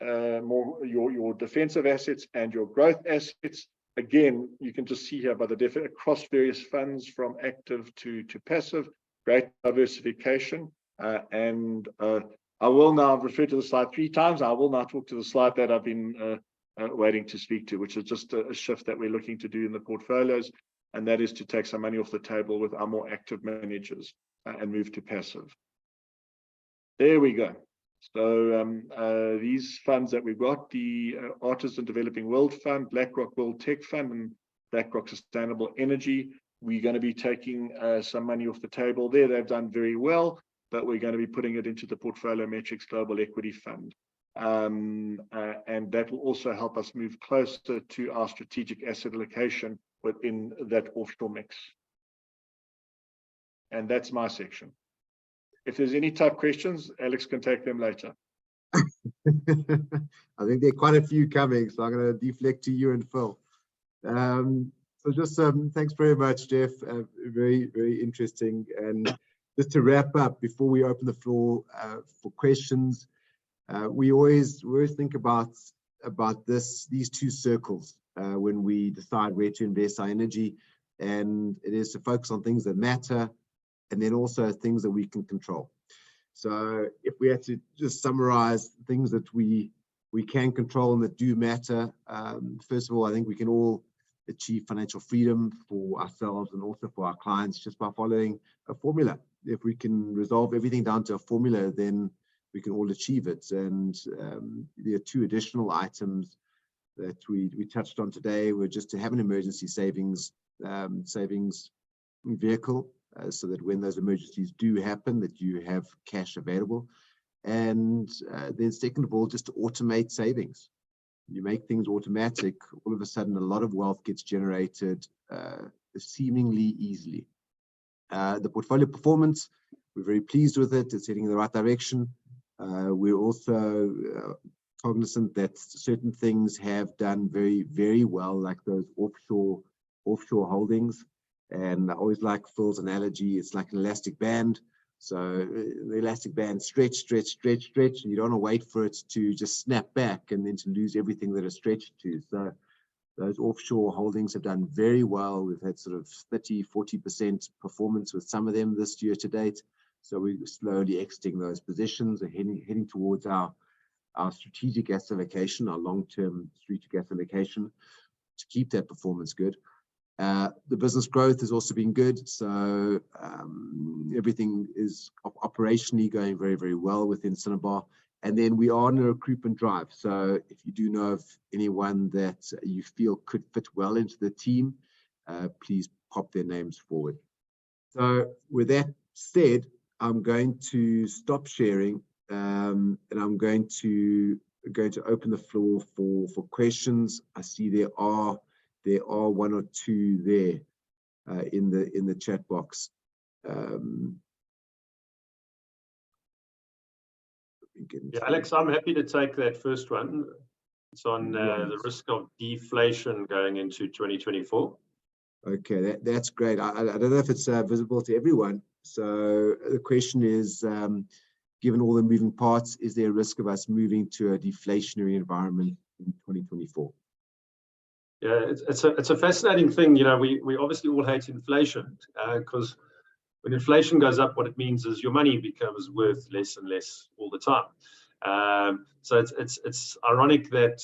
your defensive assets and your growth assets. Again, you can just see here by the across various funds from active to passive, great diversification. And I will now refer to the slide 3 times. I will now talk to the slide that I've been waiting to speak to, which is just a shift that we're looking to do in the portfolios, and that is to take some money off the table with our more active managers and move to passive. There we go. So these funds that we've got, the Artisan Developing World Fund, BlackRock World Tech Fund, and BlackRock Sustainable Energy, we're going to be taking some money off the table there. They've done very well, but we're going to be putting it into the PortfolioMetrix Global Equity Fund. And that will also help us move closer to our strategic asset allocation within that offshore mix. And that's my section. If there's any type questions, Alex can take them later. I think there are quite a few coming, so I'm going to deflect to you and Phil. So just thanks very much, Geoff. Very, very interesting. And just to wrap up, before we open the floor for questions, we always think about these 2 circles when we decide where to invest our energy, and it is to focus on things that matter, and then also things that we can control. So if we had to just summarize things that we can control and that do matter, first of all, I think we can all achieve financial freedom for ourselves and also for our clients just by following a formula. If we can resolve everything down to a formula, then we can all achieve it. And there are 2 additional items that we touched on today, were just to have an emergency savings vehicle, so that when those emergencies do happen, that you have cash available. And then second of all, just to automate savings. You make things automatic, all of a sudden a lot of wealth gets generated seemingly easily. The portfolio performance, we're very pleased with it. It's heading in the right direction. We're also cognizant that certain things have done very, very well, like those offshore holdings. And I always like Phil's analogy. It's like an elastic band. So the elastic band stretch, and you don't want to wait for it to just snap back and then to lose everything that it's stretched to. So Those offshore holdings have done very well. We've had sort of 30–40% performance with some of them this year to date. So we're slowly exiting those positions and heading towards our strategic asset allocation, our long-term strategic asset allocation, to keep that performance good. The business growth has also been good. So everything is operationally going very, very well within Cinnabar. And then we are on a recruitment drive. So if you do know of anyone that you feel could fit well into the team, please pop their names forward. So with that said, I'm going to stop sharing, and I'm going to open the floor for questions. I see there are one or two there in the chat box. Yeah, Alex, I'm happy to take that first one. It's on the risk of deflation going into 2024. Okay, that's great. I don't know if it's visible to everyone. So the question is, given all the moving parts, is there a risk of us moving to a deflationary environment in 2024? Yeah, it's a fascinating thing. You know, we obviously all hate inflation because when inflation goes up, what it means is your money becomes worth less and less all the time. So it's ironic that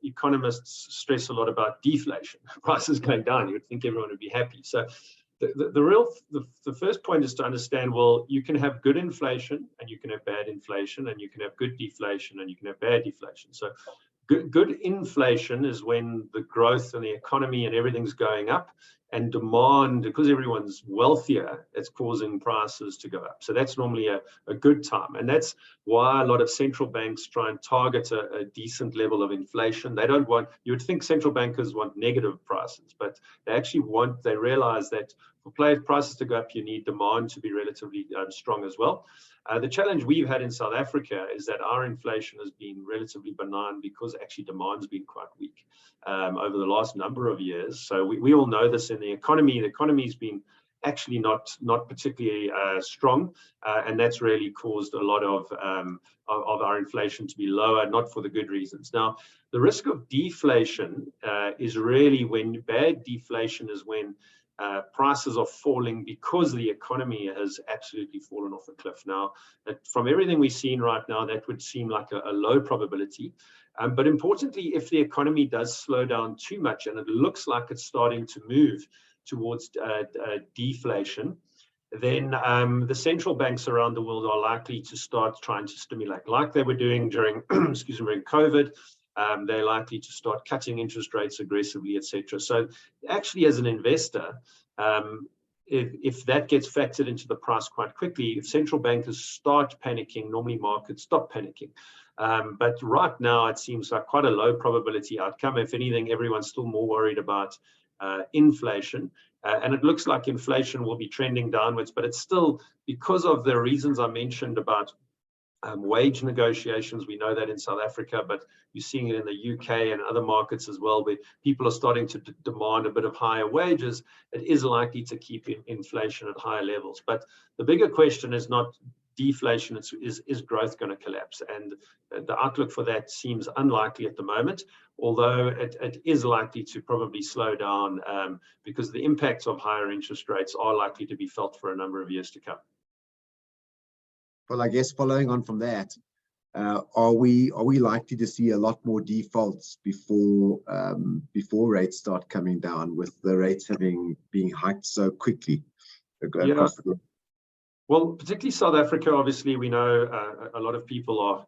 economists stress a lot about deflation, prices going down. You would think everyone would be happy. So the first point is to understand, well, you can have good inflation and you can have bad inflation, and you can have good deflation and you can have bad deflation. So good inflation is when the growth and the economy and everything's going up, and demand, because everyone's wealthier, it's causing prices to go up. So that's normally a good time. And that's why a lot of central banks try and target a decent level of inflation. They don't want, you would think central bankers want negative prices, but they realize that for prices to go up, you need demand to be relatively strong as well. The challenge we've had in South Africa is that our inflation has been relatively benign because actually demand's been quite weak over the last number of years. So we all know this in the economy. The economy's been actually not particularly strong, and that's really caused a lot of our inflation to be lower, not for the good reasons. Now, the risk of deflation is really when bad deflation is when prices are falling because the economy has absolutely fallen off a cliff. Now, from everything we've seen right now, that would seem like a low probability. But importantly, if the economy does slow down too much and it looks like it's starting to move towards deflation, then the central banks around the world are likely to start trying to stimulate, like they were doing during, during COVID. They're likely to start cutting interest rates aggressively, etc. So actually, as an investor, if that gets factored into the price quite quickly, if central bankers start panicking, normally markets stop panicking. But right now, it seems like quite a low probability outcome. If anything, everyone's still more worried about inflation. And it looks like inflation will be trending downwards, but it's still, because of the reasons I mentioned about wage negotiations, we know that in South Africa, but you're seeing it in the UK and other markets as well, where people are starting to demand a bit of higher wages. It is likely to keep inflation at higher levels. But the bigger question is not deflation, is growth going to collapse? And the outlook for that seems unlikely at the moment, although it is likely to probably slow down because the impacts of higher interest rates are likely to be felt for a number of years to come. Well, I guess following on from that, are we likely to see a lot more defaults before rates start coming down, with the rates being hiked so quickly across the globe? Well, particularly South Africa, obviously, we know a lot of people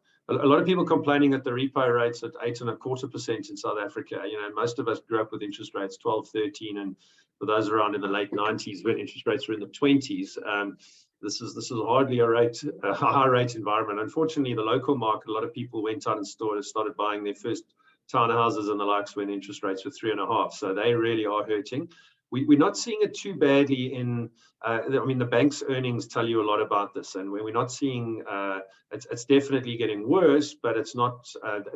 complaining that the repo rates at 8.25% in South Africa. You know, most of us grew up with interest rates 12, 13, and for those around in the late 90s, when interest rates were in the 20s, this is hardly a high rate environment. Unfortunately, the local market, a lot of people went out and started buying their first townhouses and the likes when interest rates were 3.5. So they really are hurting. We're not seeing it too badly in, I mean, the bank's earnings tell you a lot about this, and we're not seeing, it's definitely getting worse, but it's not,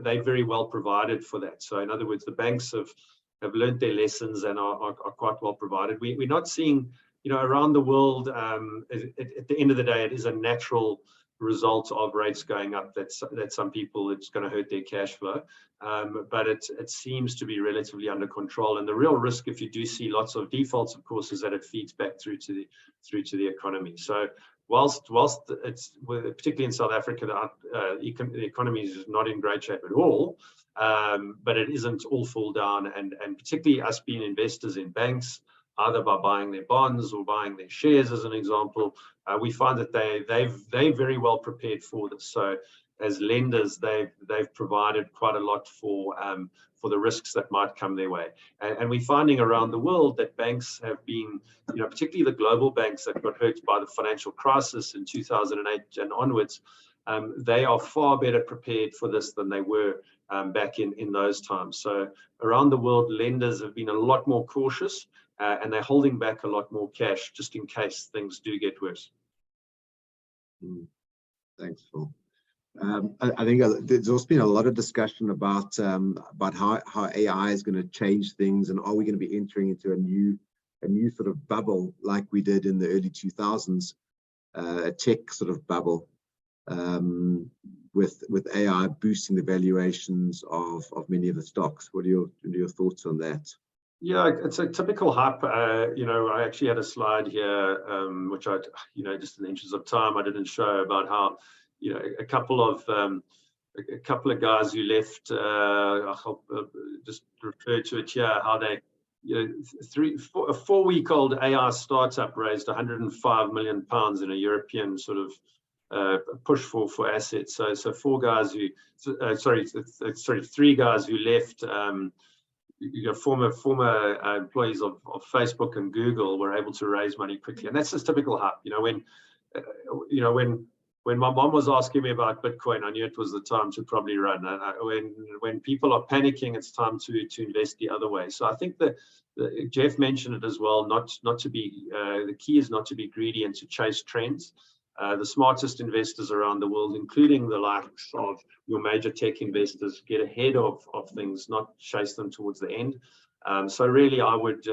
they're very well provided for that. So in other words, the banks have learned their lessons and are quite well provided. We're not seeing, you know, around the world, at the end of the day, it is a natural result of rates going up that some people, it's going to hurt their cash flow. But it seems to be relatively under control. And the real risk, if you do see lots of defaults, of course, is that it feeds back through to the economy. So whilst it's, particularly in South Africa, the economy is not in great shape at all, but it isn't all fall down. And particularly us being investors in banks, either by buying their bonds or buying their shares, as an example, we find that they're very well prepared for this. So as lenders, they've provided quite a lot for the risks that might come their way. And we're finding around the world that banks have been, particularly the global banks that got hurt by the financial crisis in 2008 and onwards, they are far better prepared for this than they were back in those times. So around the world, lenders have been a lot more cautious, and they're holding back a lot more cash just in case things do get worse. Thanks, Phil. I think there's also been a lot of discussion about how AI is going to change things, and are we going to be entering into a new sort of bubble like we did in the early 2000s, a tech sort of bubble, with AI boosting the valuations of many of the stocks. What are your thoughts on that? Yeah, it's a typical hype. I actually had a slide here, which I, just in the interest of time, I didn't show, about how, a couple of guys who left, I'll just refer to it here, how they, a 4-week-old AI startup raised 105 million pounds in a European sort of push for assets. So 3 guys who left, former employees of Facebook and Google, were able to raise money quickly, and that's just typical hype. When my mom was asking me about Bitcoin, I knew it was the time to probably run. When people are panicking, it's time to invest the other way. So I think that Geoff mentioned it as well. Not to be the key is not to be greedy and to chase trends. The smartest investors around the world, including the likes of your major tech investors, get ahead of things, not chase them towards the end. So really, I would,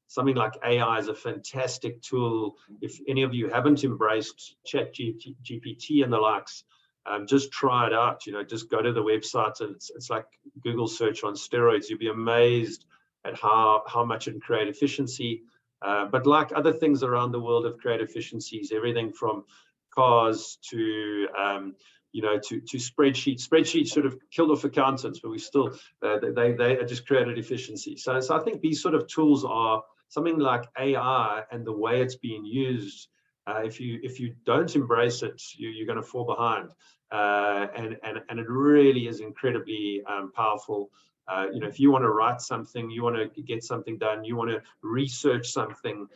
something like AI is a fantastic tool. If any of you haven't embraced ChatGPT and the likes, just try it out. Just go to the website, and it's like Google search on steroids. You'll be amazed at how much it can create efficiency. But like other things around the world of create efficiencies, everything from cars to to spreadsheets. Spreadsheets sort of killed off accountants, but we still they just created efficiency. So I think these sort of tools are something like AI, and the way it's being used. If you don't embrace it, you're going to fall behind. And it really is incredibly powerful. If you want to write something, you want to get something done, you want to research something,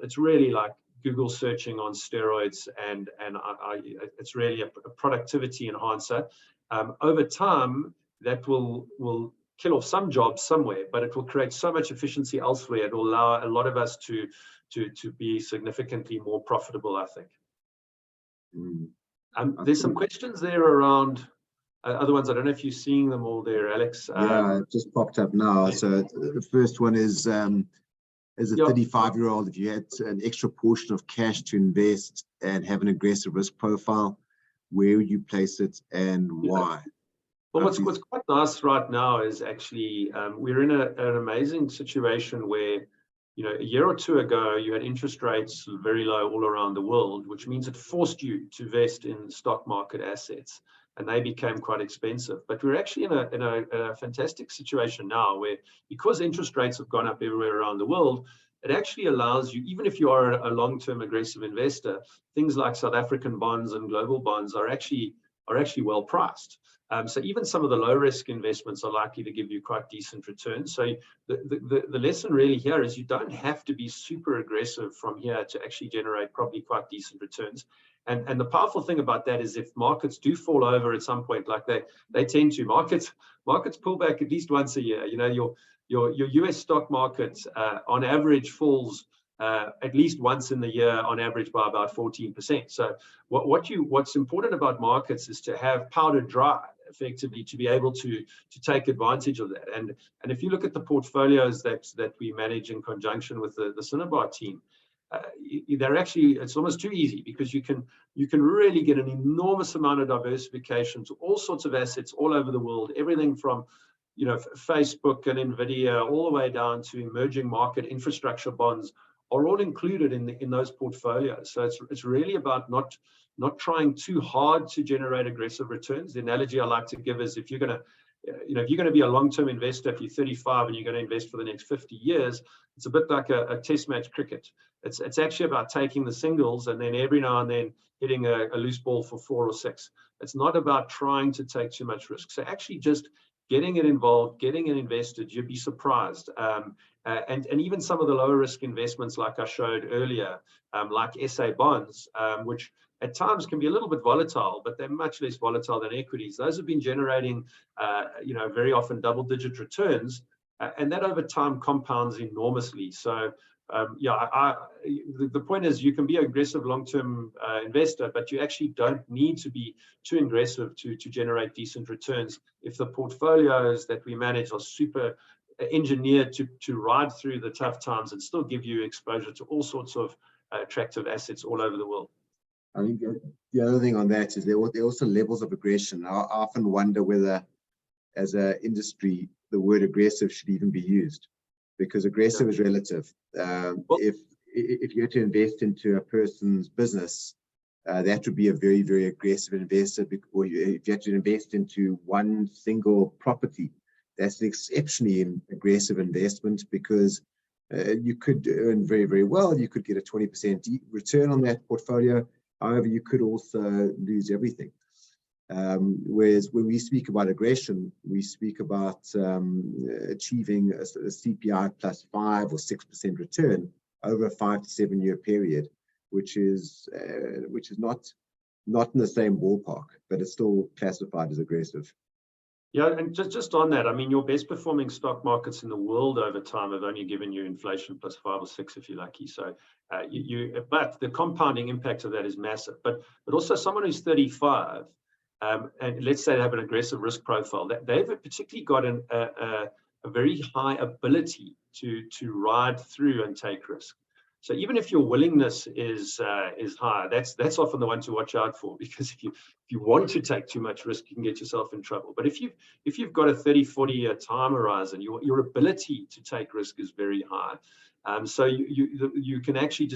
it's really like Google searching on steroids, and it's really a productivity enhancer. Over time, that will kill off some jobs somewhere, but it will create so much efficiency elsewhere. It will allow a lot of us to be significantly more profitable, I think. There's some questions there around other ones. I don't know if you're seeing them all there, Alex. Yeah, it just popped up now. So the first one is, as a 35-year-old, if you had an extra portion of cash to invest and have an aggressive risk profile, where would you place it and why? Well, what's quite nice right now is actually we're in an amazing situation where, a year or two ago, you had interest rates very low all around the world, which means it forced you to invest in stock market assets, and they became quite expensive. But we're actually in a fantastic situation now where, because interest rates have gone up everywhere around the world, it actually allows you, even if you are a long-term aggressive investor, things like South African bonds and global bonds are actually well priced. So even some of the low-risk investments are likely to give you quite decent returns. So the lesson really here is you don't have to be super aggressive from here to actually generate probably quite decent returns. And the powerful thing about that is, if markets do fall over at some point, like they tend to, markets pull back at least once a year. Your US stock market on average falls at least once in the year, on average by about 14%. So what's important about markets is to have powder dry, effectively, to be able to take advantage of that. And if you look at the portfolios that we manage in conjunction with the Cinnabar team, they're actually, it's almost too easy, because you can really get an enormous amount of diversification to all sorts of assets all over the world, everything from Facebook and Nvidia all the way down to emerging market infrastructure bonds are all included in those portfolios. So it's really about not trying too hard to generate aggressive returns. The analogy I like to give is, if you're going to if you're going to be a long-term investor, if you're 35 and you're going to invest for the next 50 years, it's a bit like a test match cricket. It's actually about taking the singles and then every now and then hitting a loose ball for 4 or 6. It's not about trying to take too much risk. So actually just getting it involved, getting it invested, you'd be surprised. And even some of the lower risk investments, like I showed earlier, like SA bonds, which at times can be a little bit volatile, but they're much less volatile than equities. Those have been generating, very often double-digit returns, and that over time compounds enormously. So, the point is, you can be an aggressive long-term investor, but you actually don't need to be too aggressive to generate decent returns if the portfolios that we manage are super engineered to ride through the tough times and still give you exposure to all sorts of attractive assets all over the world. I think the other thing on that is there are also levels of aggression. I often wonder whether, as an industry, the word aggressive should even be used, because aggressive is relative. If you had to invest into a person's business, that would be a very, very aggressive investor. Or if you had to invest into one single property, that's an exceptionally aggressive investment, because you could earn very, very well. You could get a 20% return on that portfolio. However, you could also lose everything. Whereas when we speak about aggression, we speak about achieving a CPI plus 5 or 6% return over a 5 to 7 year period, which is not in the same ballpark, but it's still classified as aggressive. Yeah, and just on that, I mean, your best performing stock markets in the world over time have only given you inflation plus 5 or 6 if you're lucky. So but the compounding impact of that is massive. But also someone who's 35, and let's say they have an aggressive risk profile, that they've particularly got a very high ability to ride through and take risk. So even if your willingness is high, that's often the one to watch out for, because if you want to take too much risk, you can get yourself in trouble. But if you've got a 30-40 year time horizon, your ability to take risk is very high. So you can actually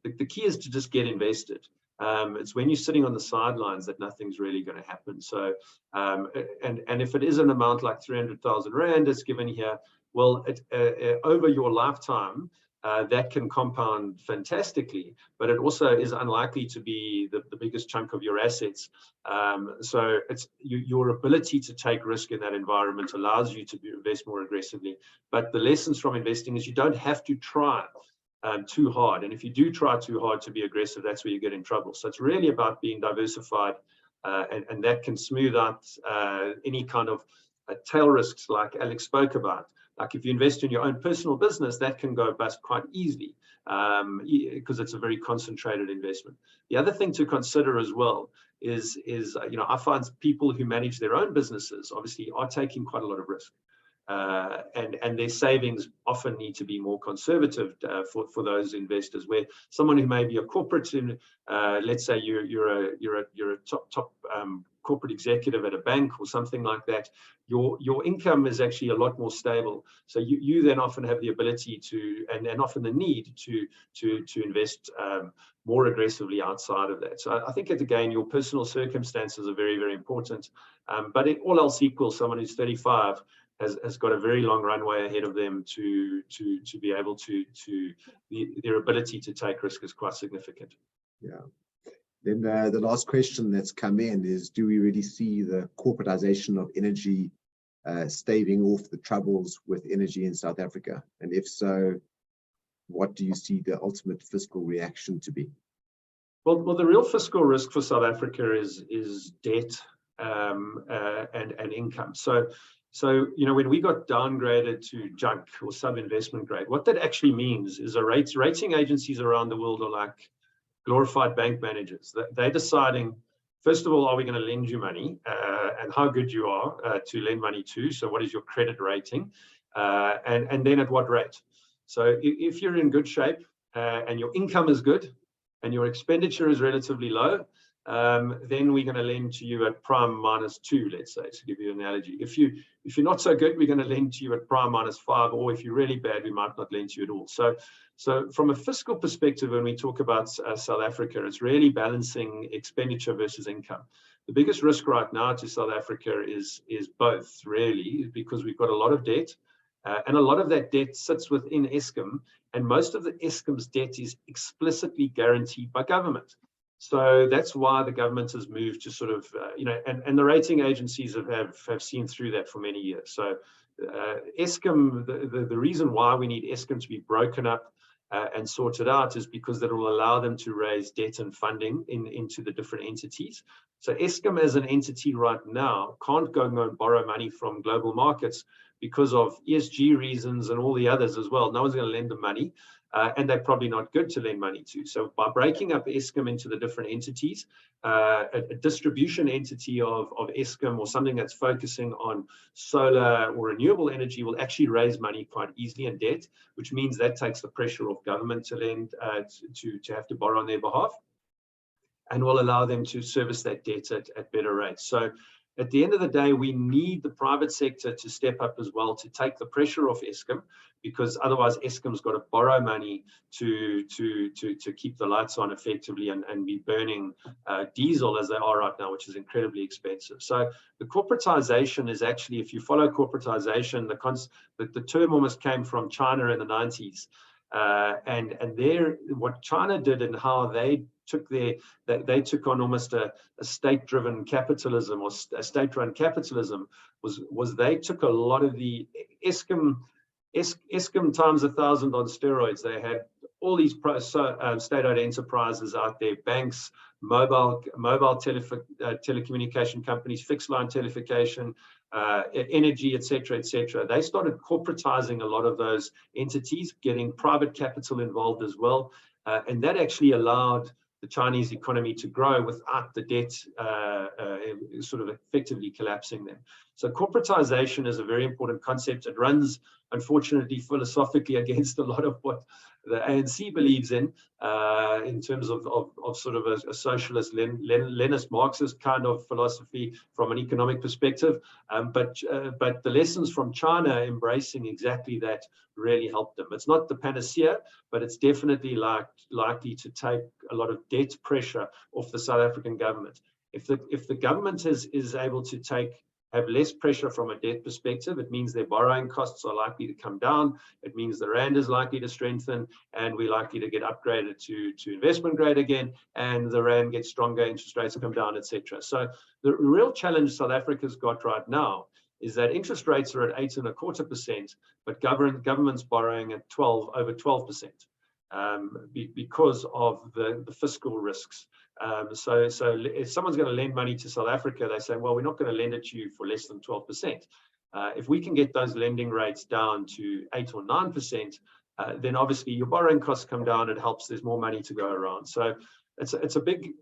the key is to just get invested. It's when you're sitting on the sidelines that nothing's really going to happen. So and if it is an amount like 300,000 Rand that's given here, well, over your lifetime, that can compound fantastically, but it also is unlikely to be the biggest chunk of your assets. So it's your ability to take risk in that environment allows you to invest more aggressively. But the lessons from investing is you don't have to try too hard. And if you do try too hard to be aggressive, that's where you get in trouble. So it's really about being diversified, and that can smooth out any kind of tail risks like Alex spoke about. Like if you invest in your own personal business, that can go bust quite easily because it's a very concentrated investment. The other thing to consider as well is I find people who manage their own businesses obviously are taking quite a lot of risk. And their savings often need to be more conservative for those investors. Where someone who may be a corporate, let's say you're a top corporate executive at a bank or something like that, your income is actually a lot more stable. So you then often have the ability to, and often the need to invest more aggressively outside of that. So I think again, your personal circumstances are very, very important. But all else equal, someone who's 35 has got a very long runway ahead of them to be able to their ability to take risk is quite significant. Yeah. Then the last question that's come in is, do we really see the corporatization of energy staving off the troubles with energy in South Africa? And if so, what do you see the ultimate fiscal reaction to be? Well, the real fiscal risk for South Africa is debt and income. So when we got downgraded to junk or sub-investment grade, what that actually means is rating agencies around the world are like glorified bank managers. They're deciding, first of all, are we going to lend you money and how good you are to lend money to? So what is your credit rating? And then at what rate? So if you're in good shape and your income is good and your expenditure is relatively low, then we're going to lend to you at prime -2, let's say, to give you an analogy. If you're not so good, we're going to lend to you at prime -5, or if you're really bad, we might not lend to you at all. So from a fiscal perspective, when we talk about South Africa, it's really balancing expenditure versus income. The biggest risk right now to South Africa is both, really, because we've got a lot of debt, and a lot of that debt sits within Eskom, and most of the Eskom's debt is explicitly guaranteed by government. So that's why the government has moved to sort of, and the rating agencies have seen through that for many years. So Eskom, the reason why we need Eskom to be broken up and sorted out is because that will allow them to raise debt and funding into the different entities. So Eskom as an entity right now can't go and borrow money from global markets because of ESG reasons and all the others as well. No one's going to lend them money. And they're probably not good to lend money to. So by breaking up Eskom into the different entities, a distribution entity of Eskom or something that's focusing on solar or renewable energy will actually raise money quite easily in debt, which means that takes the pressure off government to lend, to have to borrow on their behalf, and will allow them to service that debt at better rates. So at the end of the day, we need the private sector to step up as well to take the pressure off Eskom, because otherwise Eskom's got to borrow money to keep the lights on effectively and be burning diesel as they are right now, which is incredibly expensive. So the corporatization is actually, if you follow corporatization, the term almost came from China in the 90s. And there, what China did and how they took on almost a state-driven capitalism or a state-run capitalism was they took a lot of the Eskom times 1,000 on steroids. They had all these state-owned enterprises out there, banks, mobile telecommunication companies, fixed line telephone, energy, etc., etc. They started corporatizing a lot of those entities, getting private capital involved as well, and that actually allowed the Chinese economy to grow without the debt sort of effectively collapsing them. So corporatization is a very important concept. It runs, unfortunately, philosophically against a lot of what the ANC believes in terms of sort of a socialist, Leninist, Marxist kind of philosophy from an economic perspective. But the lessons from China embracing exactly that really helped them. It's not the panacea, but it's definitely likely to take a lot of debt pressure off the South African government. If the government is able to have less pressure from a debt perspective, it means their borrowing costs are likely to come down. It means the rand is likely to strengthen, and we're likely to get upgraded to investment grade again, and the rand gets stronger, interest rates come down, etc. So the real challenge South Africa's got right now is that interest rates are at 8.25%, but government's borrowing at over 12%. Because of the fiscal risks. So if someone's going to lend money to South Africa, they say, well, we're not going to lend it to you for less than 12%. If we can get those lending rates down to 8 or 9%, then obviously your borrowing costs come down. It helps. There's more money to go around. So it's a big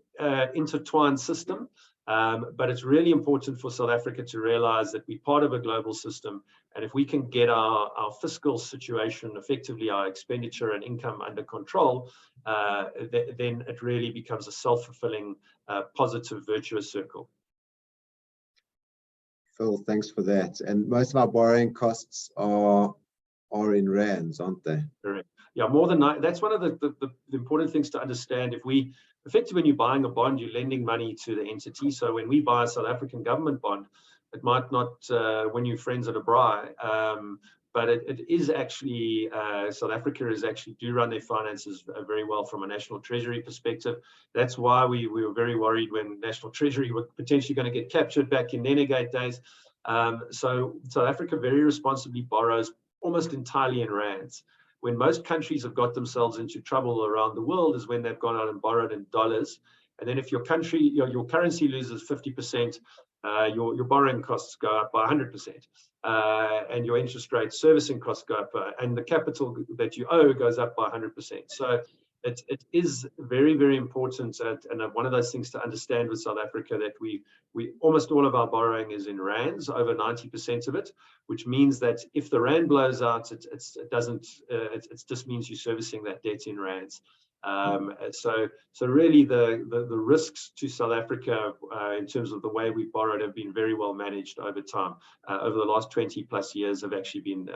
intertwined system. But it's really important for South Africa to realize that we're part of a global system. And if we can get our fiscal situation, effectively our expenditure and income under control, then it really becomes a self-fulfilling, positive, virtuous circle. Phil, thanks for that. And most of our borrowing costs are in rands, aren't they? Correct. Yeah, more than that. That's one of the important things to understand. Effectively, when you're buying a bond, you're lending money to the entity. So when we buy a South African government bond, it might not win you friends at a braai, but it is actually, South Africa do run their finances very well from a National Treasury perspective. That's why we were very worried when National Treasury were potentially going to get captured back in Nenegate days. So South Africa very responsibly borrows almost entirely in rands. When most countries have got themselves into trouble around the world is when they've gone out and borrowed in dollars. And then if your currency loses 50%, your borrowing costs go up by 100%, and your interest rate servicing costs go up, and the capital that you owe goes up by 100%. So it is very, very important, and one of those things to understand with South Africa, that we almost all of our borrowing is in rands, over 90% of it, which means that if the rand blows out, it just means you're servicing that debt in rands. So really the risks to South Africa in terms of the way we borrowed have been very well managed over time. Over the last 20 plus years have actually been,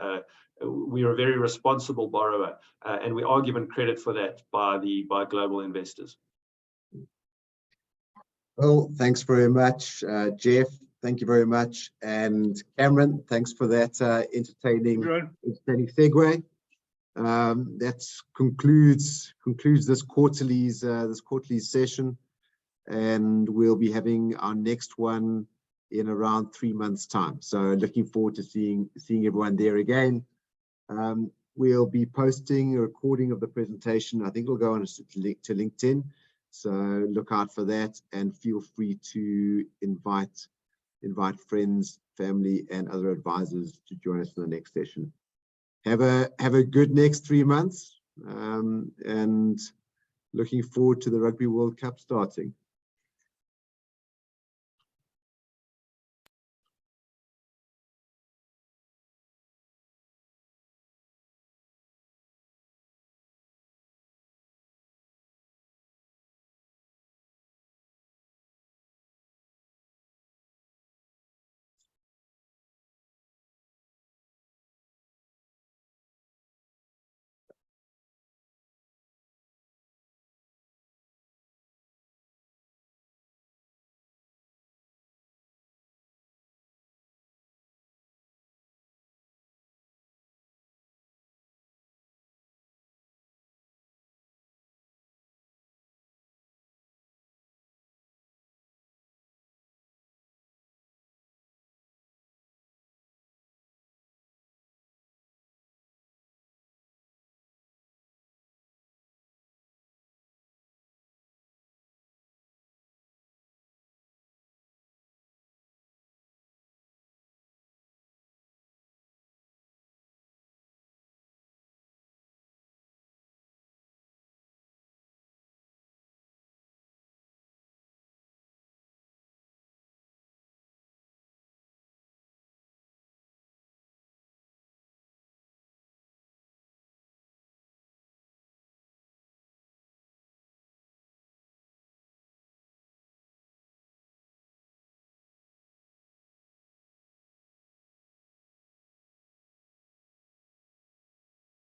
we are a very responsible borrower, and we are given credit for that by global investors. Well, thanks very much, Geoff. Thank you very much, and Cameron, thanks for that entertaining segue. That concludes this quarterly session, and we'll be having our next one in around 3 months' time. So looking forward to seeing everyone there again. We'll be posting a recording of the presentation. I think it'll go on to LinkedIn, so look out for that, and feel free to invite friends, family, and other advisors to join us for the next session. Have a good next 3 months, and looking forward to the Rugby World Cup starting.